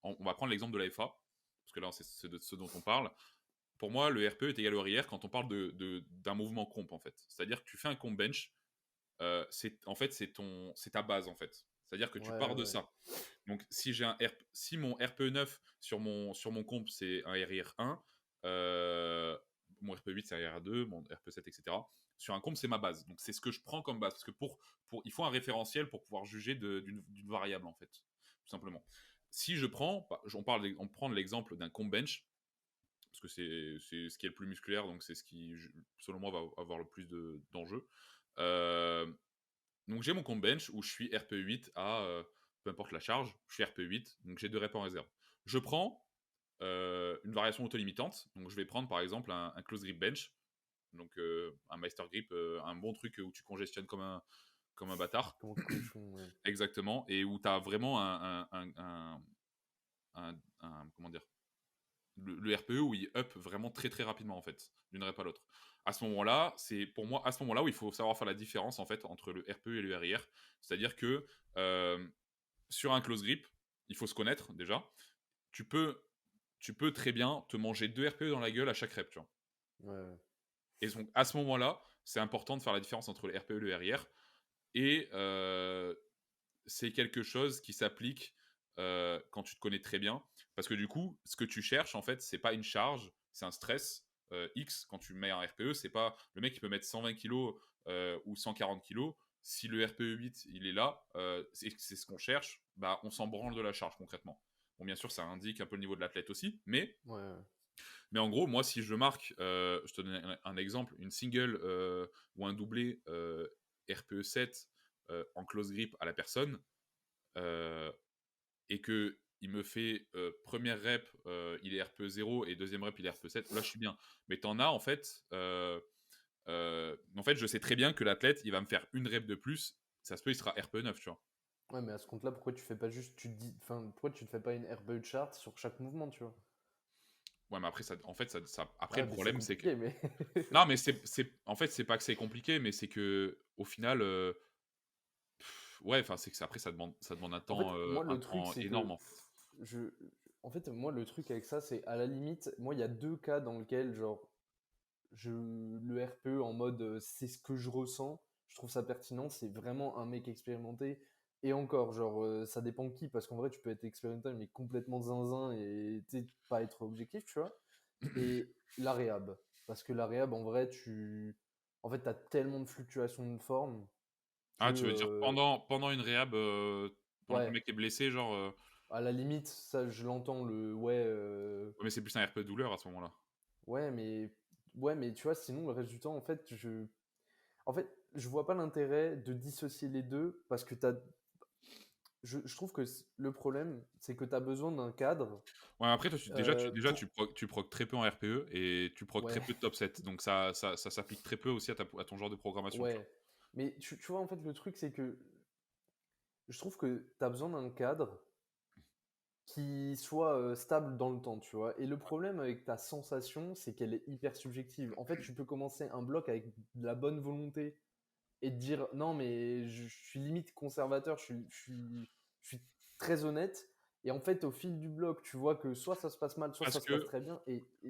on va prendre l'exemple de la FA, parce que là, c'est de ce dont on parle. Pour moi, le RPE est égal au RIR quand on parle d'un mouvement comp, en fait. C'est-à-dire que tu fais un comp bench, en fait, c'est ta base, en fait. C'est-à-dire que tu Ouais, pars de ouais. ça. Donc, si mon RPE 9 sur mon comp, c'est un RIR 1, mon RPE 8, c'est un RIR 2, mon RPE 7, etc. Sur un comp, c'est ma base. Donc, c'est ce que je prends comme base. Parce que il faut un référentiel pour pouvoir juger d'une variable, en fait. Tout simplement. Si je prends, on prend l'exemple d'un comp bench, parce que c'est ce qui est le plus musculaire, donc c'est ce qui, selon moi, va avoir le plus d'enjeux. Donc j'ai mon compte bench où je suis RPE 8 à peu importe la charge, je suis RPE 8, donc j'ai 2 reps en réserve. Je prends une variation autolimitante, donc je vais prendre par exemple un close grip bench, donc un Meister grip, un bon truc où tu congestionnes comme un bâtard, Comme un cochon, ouais. exactement, et où tu as vraiment comment dire, le RPE où il up vraiment très très rapidement en fait, d'une rep à l'autre. À ce moment-là, c'est pour moi à ce moment-là où il faut savoir faire la différence en fait entre le RPE et le RIR. C'est-à-dire que sur un close grip, il faut se connaître déjà. Tu peux, tu peux très bien te manger 2 RPE dans la gueule à chaque rep, tu vois. Ouais. Et donc à ce moment-là, c'est important de faire la différence entre le RPE et le RIR. Et c'est quelque chose qui s'applique quand tu te connais très bien. Parce que du coup, ce que tu cherches, en fait, c'est pas une charge, c'est un stress X. Quand tu mets un RPE, c'est pas le mec qui peut mettre 120 kg ou 140 kg. Si le RPE 8, il est là, c'est ce qu'on cherche, bah, on s'en branle de la charge concrètement. Bon, bien sûr, ça indique un peu le niveau de l'athlète aussi, Ouais. mais en gros, moi, si je marque, je te donne un exemple, une single ou un doublé RPE 7 en close grip à la personne, euh, et que il me fait première rep, il est RPE 0 et deuxième rep, il est RPE 7, là je suis bien. Mais t'en as en fait, je sais très bien que l'athlète, il va me faire une rep de plus, ça se peut, il sera RPE 9, tu vois. Ouais, mais à ce compte-là, pourquoi tu fais pas juste. Tu te dis. Enfin, pourquoi tu te fais pas une RBE chart sur chaque mouvement, tu vois? Ouais, mais après, en fait, après, Ouais, le mais c'est problème, c'est que. compliqué, mais. Non, mais en fait, c'est pas que c'est compliqué, mais c'est que, au final, ouais, enfin, c'est que après, ça demande En fait, moi, un le truc, temps c'est énorme, que. en fait. Je... En fait, moi, le truc avec ça, c'est à la limite, moi, il y a deux cas dans lesquels, genre, le RPE en mode c'est ce que je ressens, je trouve ça pertinent. C'est vraiment un mec expérimenté. Et encore, genre, ça dépend de qui, parce qu'en vrai, tu peux être expérimental, mais complètement zinzin et tu sais, pas être objectif, tu vois. Et la réhab. Parce que la réhab, en vrai, en fait, t'as tellement de fluctuations de forme que, Ah, tu veux dire pendant une réhab, pendant que le ouais, mec est blessé, genre. à la limite, ça, je l'entends, Ouais, mais c'est plus un RP douleur à ce moment-là. ouais, mais, ouais, mais tu vois, sinon, le reste du temps, en fait, je vois pas l'intérêt de dissocier les deux, parce que je trouve que le problème, c'est que t'as besoin d'un cadre Ouais, après, toi, déjà, pour, tu procs très peu en RPE et tu procs très ouais. peu de top 7. Donc, ça s'applique très peu aussi à ton genre de programmation, tu vois. Ouais, mais tu vois, en fait, le truc, c'est que je trouve que tu as besoin d'un cadre qui soit stable dans le temps, tu vois. Et le problème avec ta sensation, c'est qu'elle est hyper subjective. En fait, tu peux commencer un bloc avec de la bonne volonté et te dire non, mais je suis limite conservateur, je suis très honnête. Et en fait, au fil du bloc, tu vois que soit ça se passe mal, soit Parce ça se passe que très bien.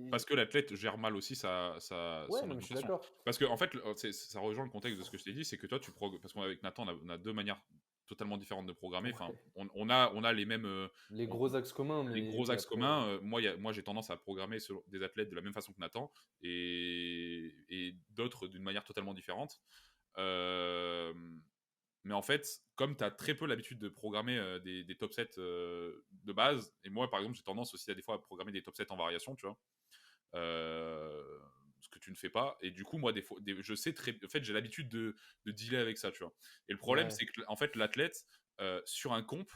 Parce que l'athlète gère mal aussi Ouais, son non, mais je suis augmentation. d'accord. Parce que, en fait, ça rejoint le contexte de ce que je t'ai dit, c'est que toi, parce qu'avec Nathan, on a deux manières totalement différentes de programmer. Enfin, Ouais. on a les mêmes, Les on- gros axes communs, les gros mais axes après. communs. Moi, j'ai tendance à programmer des athlètes de la même façon que Nathan et d'autres d'une manière totalement différente. Euh, mais en fait, comme tu as très peu l'habitude de programmer des top 7 de base, et moi, par exemple, j'ai tendance aussi à des fois à programmer des top 7 en variation, tu vois. Ce que tu ne fais pas. Et du coup, moi, je sais en fait, j'ai l'habitude de dealer avec ça, tu vois. Et le problème, Ouais. c'est que, en fait, l'athlète, sur un comp,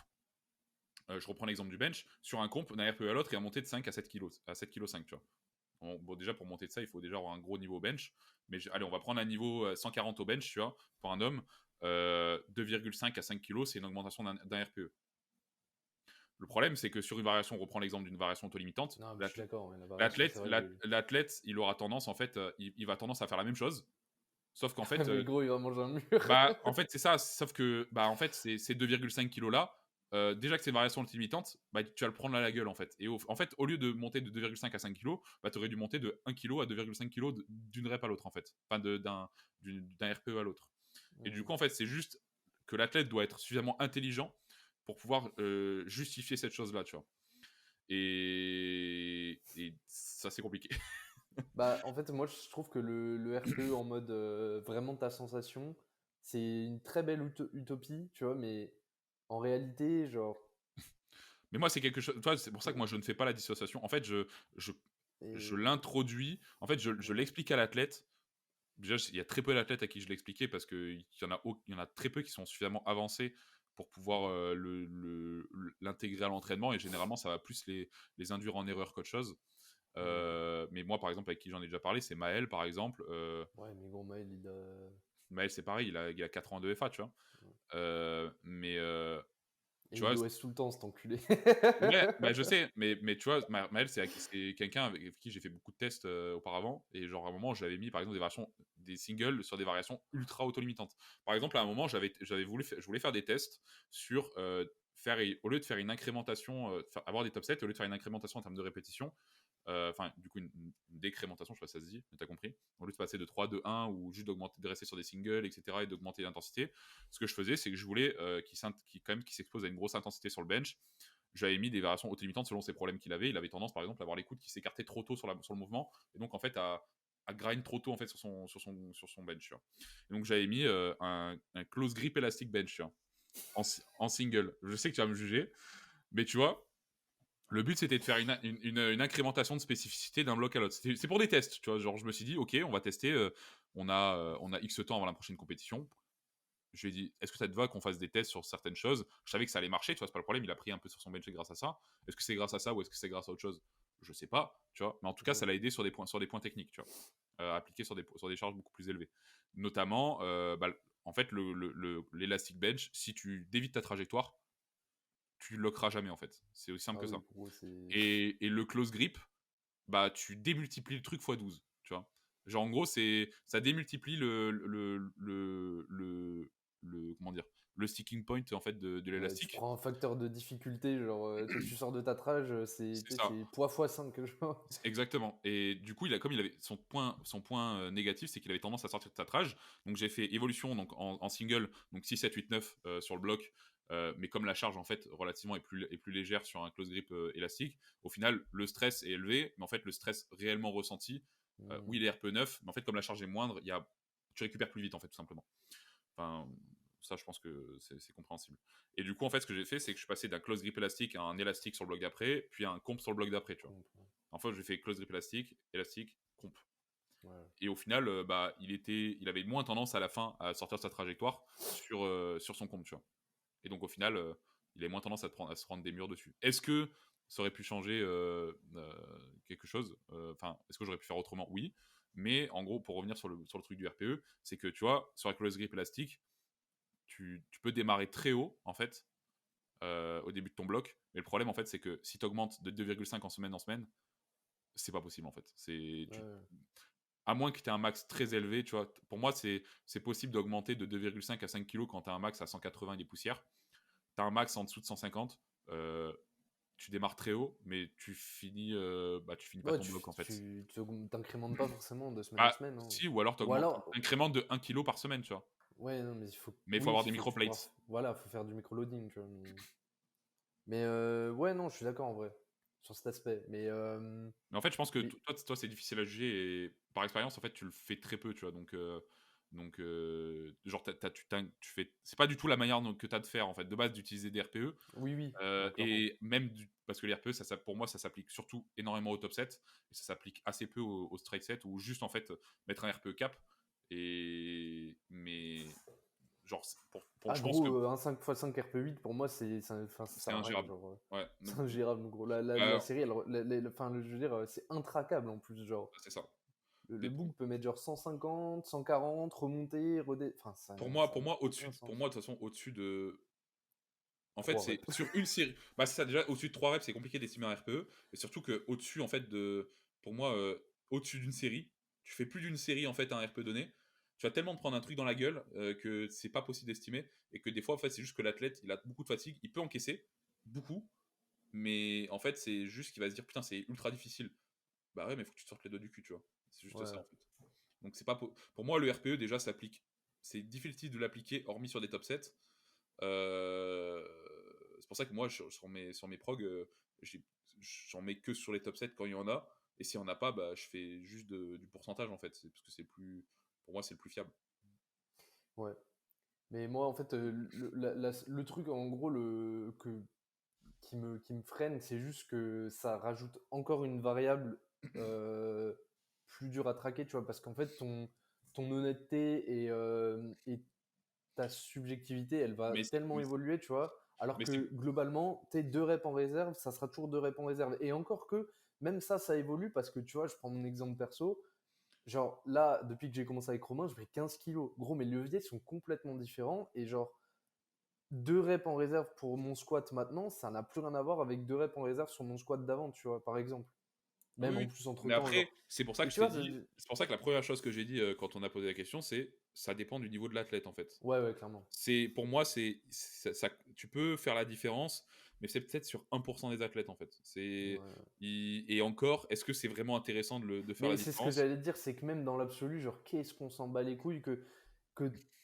je reprends l'exemple du bench, sur un comp, d'un RPE à l'autre, il a monté de 5 à 7 kg, à 7 kg 5, tu vois. Bon, déjà, pour monter de ça, il faut déjà avoir un gros niveau bench. Mais allez, on va prendre un niveau 140 au bench, tu vois, pour un homme. 2,5 à 5 kg, c'est une augmentation d'un RPE. Le problème, c'est que sur une variation, on reprend l'exemple d'une variation autolimitante, Non, mais je suis d'accord, mais la variation, c'est vrai que. l'athlète, il aura tendance, en fait, il va tendance à faire la même chose, sauf qu'en fait, Mais gros, il va manger un mur. bah, en fait, c'est ça, sauf que, bah, en fait, ces 2,5 kilos là, déjà que c'est une variation limitantes, bah, tu vas le prendre à la gueule, en fait. Et en fait, au lieu de monter de 2,5 à 5 kilos, bah, tu aurais dû monter de 1 kg à 2,5 kilos d'une rep à l'autre, en fait. Enfin, d'un RPE à l'autre. Et du Hmm. coup, en fait, c'est juste que l'athlète doit être suffisamment intelligent pour pouvoir justifier cette chose-là, tu vois. Et ça, c'est compliqué. Bah, en fait, moi, je trouve que le RPE en mode vraiment ta sensation, c'est une très belle utopie, tu vois, mais en réalité, genre. Mais moi, c'est quelque chose. Tu vois, c'est pour ça que moi, euh, je ne fais pas la dissociation. En fait, je et, l'introduis. En fait, je ouais. l'explique à l'athlète. Déjà, il y a très peu d'athlètes à qui je l'ai expliqué parce qu'il y en a très peu qui sont suffisamment avancés pour pouvoir l'intégrer à l'entraînement. Et généralement, ça va plus les induire en erreur qu'autre chose. Hmm. Mais moi, par exemple, avec qui j'en ai déjà parlé, c'est Maël, par exemple. Ouais, mais gros, Maël, Maël, c'est pareil, il a 4 ans de FA, tu vois. Mais et tu il vois, OS tout le temps, cet enculé. ouais, bah, je sais, mais tu vois, Maël, c'est quelqu'un avec qui j'ai fait beaucoup de tests auparavant. Et genre, à un moment, j'avais mis par exemple des singles sur des variations ultra auto-limitantes. Par exemple, à un moment, je voulais faire des tests sur au lieu de faire une incrémentation, avoir des top 7, au lieu de faire une incrémentation en termes de répétition, enfin, du coup, une décrémentation, je sais pas si ça se dit, mais t'as compris. Au lieu de passer de 3, 2, 1 ou juste de rester sur des singles, etc., et d'augmenter l'intensité, ce que je faisais, c'est que je voulais quand même qu'il s'expose à une grosse intensité sur le bench. J'avais mis des variations auto-limitantes selon ses problèmes qu'il avait. Il avait tendance, par exemple, à avoir les coudes qui s'écartaient trop tôt sur le mouvement, et donc en fait à grind trop tôt en fait sur son bench. Tu vois. Et donc j'avais mis un close grip élastique bench, tu vois, en single. Je sais que tu vas me juger, mais tu vois, le but, c'était de faire une incrémentation de spécificité d'un bloc à l'autre. C'est pour des tests, tu vois. Genre, je me suis dit, ok, on va tester. On a X temps avant la prochaine compétition. Je lui ai dit, est-ce que ça te va qu'on fasse des tests sur certaines choses? Je savais que ça allait marcher, tu vois, c'est pas le problème. Il a pris un peu sur son bench grâce à ça. Est-ce que c'est grâce à ça ou est-ce que c'est grâce à autre chose? Je sais pas, tu vois. Mais en tout cas, ça l'a aidé sur des points techniques, tu vois. Appliqués sur des charges beaucoup plus élevées. Notamment, bah, en fait, l'élastic bench, si tu dévites ta trajectoire, tu le lockeras jamais, en fait. C'est aussi simple Ah que ça. oui, gros, c'est. Et le close grip, bah tu démultiplies le truc x 12, tu vois. Genre en gros, ça démultiplie comment dire, le sticking point en fait de Ouais, tu l'élastique. prends un facteur de difficulté, genre, tu sors de ta trage, c'est C'est tu sais, ça. c'est poids x 5, genre. Exactement. Et du coup, comme il avait son point négatif, c'est qu'il avait tendance à sortir de sa trage. Donc j'ai fait évolution donc en single, donc 6, 7, 8, 9 sur le bloc. Mais comme la charge en fait relativement est plus légère sur un close grip élastique, au final le stress est élevé, mais en fait le stress réellement ressenti, oui il est RPE 9, mais en fait comme la charge est moindre, tu récupères plus vite en fait tout simplement. Enfin, ça je pense que c'est compréhensible. Et du coup en fait ce que j'ai fait c'est que je suis passé d'un close grip élastique à un élastique sur le bloc d'après, puis à un comp sur le bloc d'après, tu vois. En fait j'ai fait close grip élastique, comp. Ouais. Et au final, il avait moins tendance à la fin à sortir de sa trajectoire sur son comp, tu vois. Et donc au final, il avait moins tendance à se prendre des murs dessus. Est-ce que ça aurait pu changer quelque chose Enfin, est-ce que j'aurais pu faire autrement? Oui. Mais en gros, pour revenir sur le truc du RPE, c'est que tu vois, sur la close grip élastique, tu peux démarrer très haut, en fait, au début de ton bloc. Mais le problème, en fait, c'est que si tu augmentes de 2,5 en semaine, c'est pas possible, en fait. À moins que tu aies un max très élevé, tu vois. Pour moi, c'est possible d'augmenter de 2,5 à 5 kg quand tu as un max à 180 des poussières. Tu as un max en dessous de 150. Tu démarres très haut, mais tu finis pas Ouais, ton bloc, en fait. tu t'incrémentes pas forcément de semaine en Ah, semaine, hein. si, ou alors tu Ou augmentes. alors, Incrémente de 1 kg par semaine, tu vois. ouais, non, mais il faut, Mais il faut oui, avoir des faut pouvoir, microplates. voilà, faut faire du microloading, tu vois. Mais ouais, non, je suis d'accord en vrai sur cet aspect. Mais en fait, je pense que Mais toi, c'est difficile à juger. Et par expérience, en fait, tu le fais très peu, tu vois. Genre, tu fais. C'est pas du tout la manière que tu as de faire, en fait, de base, d'utiliser des RPE. oui, oui, bah, clairement. Et même parce que les RPE, pour moi, ça s'applique surtout énormément au top set et ça s'applique assez peu au straight set ou juste en fait mettre un RPE cap. Mais genre, Ah, je pense que gros, un 5x5 RP8, pour moi, enfin, ça c'est sert à rien. ingérable. Genre, Ouais, c'est ingérable, gros. La bah, série, enfin, je veux dire, c'est intraquable en plus. Genre, c'est ça. le Mais book peut mettre genre 150, 140, remonter, Enfin, ça pour n'a moi, aucun pour moi, sens. de toute façon, au-dessus de. En fait, 3 c'est reps. sur une série. Bah, c'est ça, déjà, au-dessus de 3 reps, c'est compliqué d'estimer un RPE. Et surtout que au-dessus, en fait, pour moi, au-dessus d'une série, tu fais plus d'une série, en fait, un RPE donné. Tu vas tellement te prendre un truc dans la gueule que c'est pas possible d'estimer. Et que des fois, en fait, c'est juste que l'athlète, il a beaucoup de fatigue. Il peut encaisser, beaucoup. Mais en fait, c'est juste qu'il va se dire, putain, c'est ultra difficile. Bah ouais, mais faut que tu te sortes les doigts du cul, tu vois. C'est juste ça, Ouais. en fait. Donc, c'est pas. Pour moi, le RPE, déjà, s'applique. C'est difficile de l'appliquer, hormis sur des top sets. Euh, c'est pour ça que moi, sur mes prog, j'en mets que sur les top 7 quand il y en a. Et s'il n'y en a pas, bah, je fais juste du pourcentage en fait. Parce que pour moi, c'est le plus fiable. Ouais. Mais moi, en fait, le truc, en gros, qui me freine, c'est juste que ça rajoute encore une variable euh, plus dure à traquer, tu vois, parce qu'en fait, ton honnêteté et ta subjectivité, elle va Mais tellement évoluer, tu vois, alors mais c'est que globalement, tes 2 reps en réserve, ça sera toujours 2 reps en réserve. Et encore que, même ça évolue parce que, tu vois, je prends mon exemple perso, genre là, depuis que j'ai commencé avec Romain, je fais 15 kilos. Gros, mes leviers sont complètement différents et genre, 2 reps en réserve pour mon squat maintenant, ça n'a plus rien à voir avec 2 reps en réserve sur mon squat d'avant, tu vois, par exemple. oui, Même en oui. plus, entre Mais temps, après, genre. c'est pour ça Et que je tu t'ai vois, dit. C'est pour ça que la première chose que j'ai dit quand on a posé la question, c'est ça dépend du niveau de l'athlète en fait. ouais, ouais, clairement. Pour moi, tu peux faire la différence, mais c'est peut-être sur 1% des athlètes en fait. Ouais. Et encore, est-ce que c'est vraiment intéressant de faire la Mais c'est ce que différence? j'allais te dire, c'est que même dans l'absolu, genre, qu'est-ce qu'on s'en bat les couilles que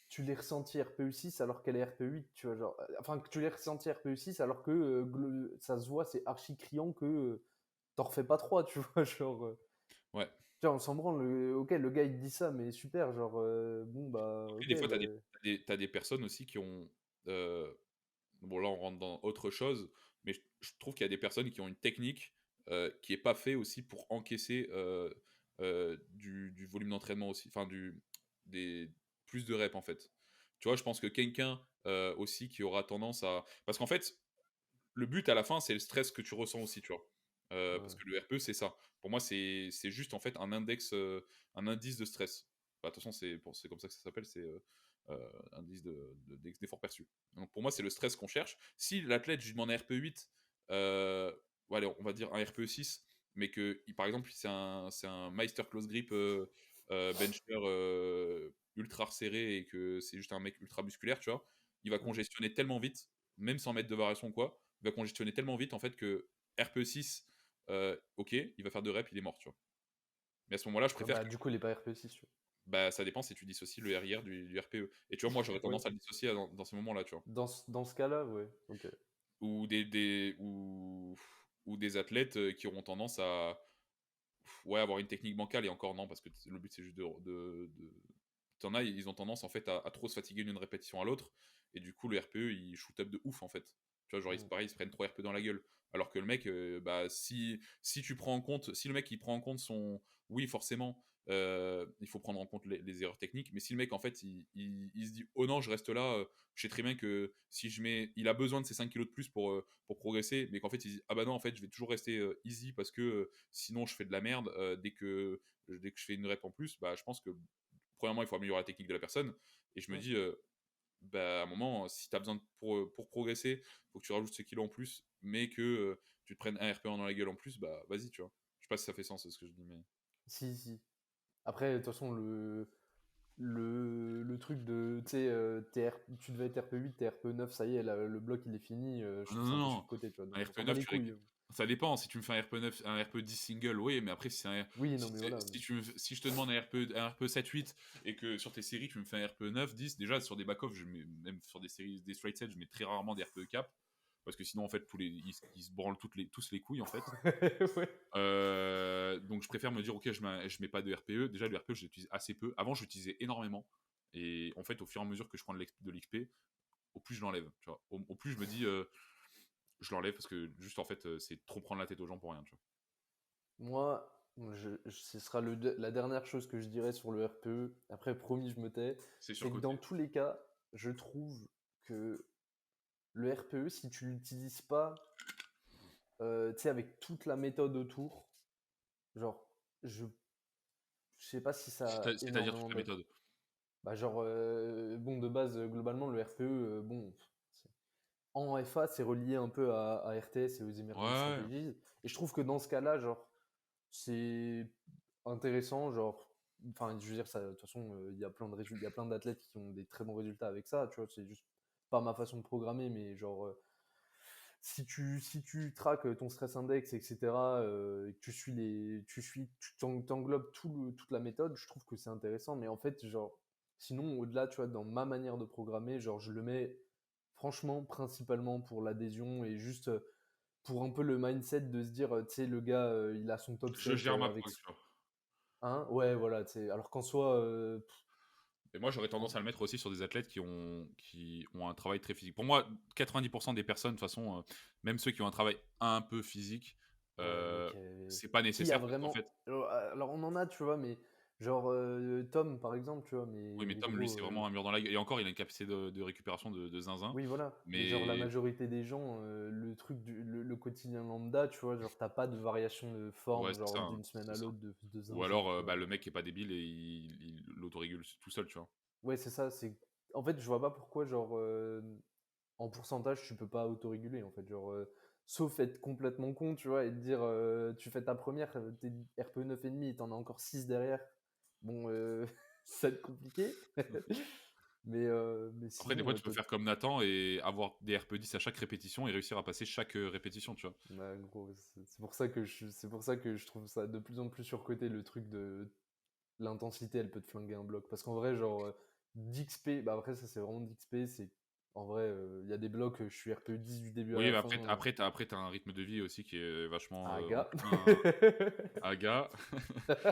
tu l'aies ressenti RPE6 alors qu'elle est RPE8, tu vois, genre. Enfin, que tu l'aies ressenti RPE6 alors que ça se voit, c'est archi criant que t'en refais pas 3, tu vois, genre. Ouais. Tu vois, on s'en branle, ok, le gars il te dit ça, mais super, genre, bon, bah, Après, ok, des fois, bah, t'as des personnes aussi qui ont. euh, bon, là, on rentre dans autre chose, mais je trouve qu'il y a des personnes qui ont une technique qui est pas fait aussi pour encaisser du volume d'entraînement aussi, enfin, des plus de reps en fait. Tu vois, je pense que quelqu'un aussi qui aura tendance à. Parce qu'en fait, le but à la fin, c'est le stress que tu ressens aussi, tu vois. Parce ouais. que le RPE, c'est ça. Pour moi, c'est juste en fait un indice de stress. Enfin, de toute façon, c'est comme ça que ça s'appelle, c'est indice d'effort perçu. Donc pour moi, c'est le stress qu'on cherche. Si l'athlète, je lui demande un RPE 8, allez, on va dire un RPE 6, mais que, par exemple, c'est un Meister Close Grip bencher ultra resserré et que c'est juste un mec ultra musculaire, tu vois, il va Mm. congestionner tellement vite, même sans mettre de variation ou quoi, il va congestionner tellement vite en fait que RPE6, ok, il va faire 2 reps, il est mort, tu vois. Mais à ce moment-là, je Ouais, préfère bah, que. du coup, il est pas RPE6, tu vois. Bah, ça dépend si tu dissocies le RIR du RPE. Et tu vois, moi, j'aurais Ouais. tendance à le dissocier dans ces moments-là, tu vois. Dans ce cas-là, ouais. Ok. Ou ou des athlètes qui auront tendance à ouais, avoir une technique bancale, et encore non, parce que le but c'est juste t'en as, ils ont tendance en fait à trop se fatiguer d'une répétition à l'autre, et du coup le RPE il shoot up de ouf en fait. Tu vois, genre Mm. pareil, ils se prennent trop RPE dans la gueule. Alors que le mec, bah, si tu prends en compte, si le mec il prend en compte son. Oui, forcément, il faut prendre en compte les erreurs techniques, mais si le mec en fait il se dit oh non, je reste là, je sais très bien que si je mets. Il a besoin de ces 5 kilos de plus pour progresser, mais qu'en fait il dit ah bah non, en fait je vais toujours rester easy parce que sinon je fais de la merde dès que je fais une rep en plus, bah je pense que premièrement, il faut améliorer la technique de la personne. Et je me Mm. dis, bah, à un moment, si tu as besoin pour progresser, faut que tu rajoutes ces kilos en plus, mais que tu te prennes un RP1 dans la gueule en plus, bah vas-y, tu vois. Je sais pas si ça fait sens, ce que je dis, mais. Si, si. Après, de toute façon, le truc de, tu sais, tu devais être RP8, t'es RP9, ça y est, le bloc il est fini, je Non, trouve non, ça un peu non. surcoté, tu vois. Un Donc on s'en bat RP9, les couilles. ça dépend. Si tu me fais un RP9, un RP10 single, oui, mais après, Oui, non, mais voilà. si je te demande un RP 7-8 et que sur tes séries, tu me fais un RP 9-10, déjà sur des back-off, même sur des séries, des straight sets, je mets très rarement des RPE cap. Parce que sinon, en fait, ils se branlent tous les couilles, en fait. Ouais. Donc je préfère me dire ok, je mets pas de RPE. Déjà le RPE je l'utilise assez peu. Avant je l'utilisais énormément, et en fait au fur et à mesure que je prends de l'XP, au plus je l'enlève, tu vois. Au plus je me dis je l'enlève parce que juste en fait c'est trop prendre la tête aux gens pour rien, tu vois. Moi, ce sera la dernière chose que je dirais sur le RPE. Après, promis, je me tais. C'est C'est que surcoté. dans tous les cas, je trouve que le RPE, si tu l'utilises pas, tu sais, avec toute la méthode autour, genre, je sais pas si ça a C'est-à-dire toute énormément la de. méthode. Bah, genre, bon, de base, globalement, le RPE, bon, en FA, c'est relié un peu à RTS et aux emerging Ouais. strategies. Et je trouve que dans ce cas-là, genre, c'est intéressant, genre, enfin, je veux dire, ça, de toute façon, il y a plein de il y a plein d'athlètes qui ont des très bons résultats avec ça, tu vois, c'est juste pas ma façon de programmer, mais genre, si tu traques ton stress index, etc., et que t'englobes toute la méthode, je trouve que c'est intéressant, mais en fait, genre, sinon, au-delà, tu vois, dans ma manière de programmer, genre, je le mets, franchement, principalement pour l'adhésion et juste pour un peu le mindset de se dire, tu sais, le gars, il a son top Je 7 gère ma avec. prog, tu vois. Hein, ouais, voilà, tu sais. Alors qu'en soi, Et moi, j'aurais tendance à le mettre aussi sur des athlètes qui ont un travail très physique. Pour moi, 90% des personnes, de toute façon, même ceux qui ont un travail un peu physique, ouais, mec, c'est pas qui a nécessaire parce qu'en vraiment. fait, Alors, on en a, tu vois, mais genre Tom, par exemple, tu vois, oui, mais mais Tom, lui, gros. c'est vraiment un mur dans la gueule. Et encore, il a une capacité de récupération de zinzin. Oui, voilà. Mais genre, la Mais majorité des gens, le truc le quotidien lambda, tu vois, genre, t'as pas de variation de ouais, forme, c'est genre, ça, hein, d'une semaine c'est à ça. l'autre de Ou zinzin, alors, tu vois. bah, le mec qui est pas débile et il l'autorégule tout seul, tu vois. Ouais, c'est ça, c'est. En fait, je vois pas pourquoi, genre, en pourcentage, tu peux pas autoréguler, en fait. Genre, sauf être complètement con, tu vois, et te dire, tu fais ta première, t'es RPE 9,5 et t'en as encore 6 derrière. Bon, ça va être compliqué. Mais Après, des sinon, fois, tu peux faire comme Nathan et avoir des RP10 à chaque répétition et réussir à passer chaque répétition, tu vois. bah, gros, c'est pour ça que c'est pour ça que je trouve ça de plus en plus surcoté, le truc de l'intensité, elle peut te flinguer un bloc. Parce qu'en vrai, genre, d'XP, bah après, ça c'est vraiment d'XP, c'est. En vrai, il y a des blocs, je suis RPE 10 du début à Oui, la mais fin. après, t'as un rythme de vie aussi qui est vachement Ah, gars. enclin à gars.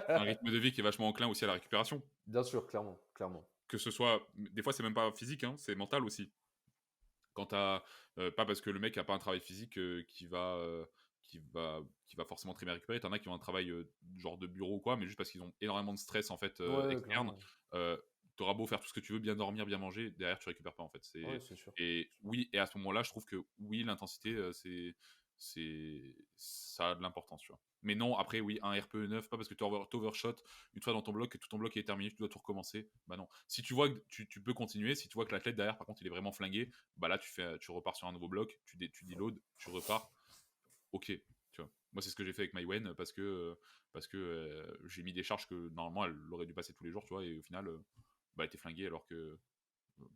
Un rythme de vie qui est vachement enclin aussi à la récupération. Bien sûr, clairement, clairement. Que ce soit, des fois, c'est même pas physique, hein, c'est mental aussi. Quand t'as, pas parce que le mec a pas un travail physique qui va forcément très bien récupérer. T'en as qui ont un travail genre de bureau ou quoi, mais juste parce qu'ils ont énormément de stress en fait Ouais, externe. clairement. T'auras beau faire tout ce que tu veux, bien dormir, bien manger, derrière tu récupères pas en fait. Ouais, c'est sûr. Et oui, et à ce moment-là, je trouve que oui, l'intensité, ça a de l'importance, tu vois. Mais non, après, oui, un RPE 9, pas parce que tu overshot une fois dans ton bloc et tout ton bloc est terminé, tu dois tout recommencer. Bah non. Si tu vois que tu peux continuer, si tu vois que l'athlète derrière, par contre, il est vraiment flingué, bah là, tu repars sur un nouveau bloc, tu deload, tu repars. Ok, tu vois. Moi, c'est ce que j'ai fait avec Mywen parce que j'ai mis des charges que normalement, elle aurait dû passer tous les jours, tu vois, et au final, bah, elle était flinguée alors que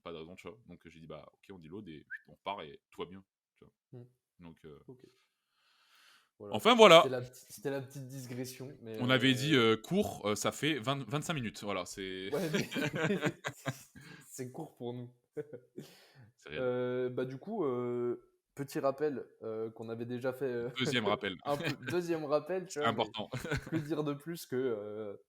pas de raison, tu vois. Donc j'ai dit, bah, ok, on deload et on repart et tout va bien, tu vois. Hmm. Donc, Ok. Voilà. Enfin voilà, C'était la petite digression. Mais, on avait dit court, ça fait 25 minutes. Voilà, c'est. ouais, mais c'est court pour nous. C'est réel. Bah, du coup, petit rappel qu'on avait déjà fait Deuxième rappel, un peu. Deuxième rappel, tu c'est vois, mais important. que dire de plus que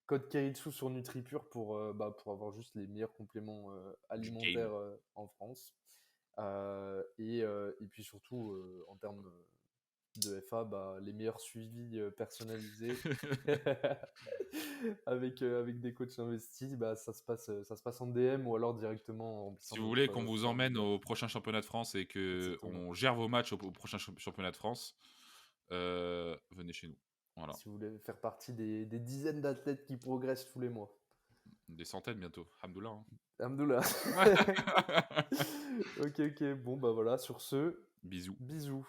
code Keiritsu sur NutriPure pour avoir juste les meilleurs compléments Du game. alimentaires en France. Et puis surtout, en termes de FA, bah, les meilleurs suivis personnalisés avec des coachs investis, bah, ça se passe en DM ou alors directement en remplissant Si vous voulez qu'on notre vous emmène formulaire. au prochain championnat de France et Exactement. qu'on gère vos matchs au prochain championnat de France, venez chez nous. Voilà. Si vous voulez faire partie des dizaines d'athlètes qui progressent tous les mois. Des centaines bientôt. Hamdoullah. Hein. Alhamdoulilah. Ok, bon, bah voilà, sur ce, Bisous. bisous.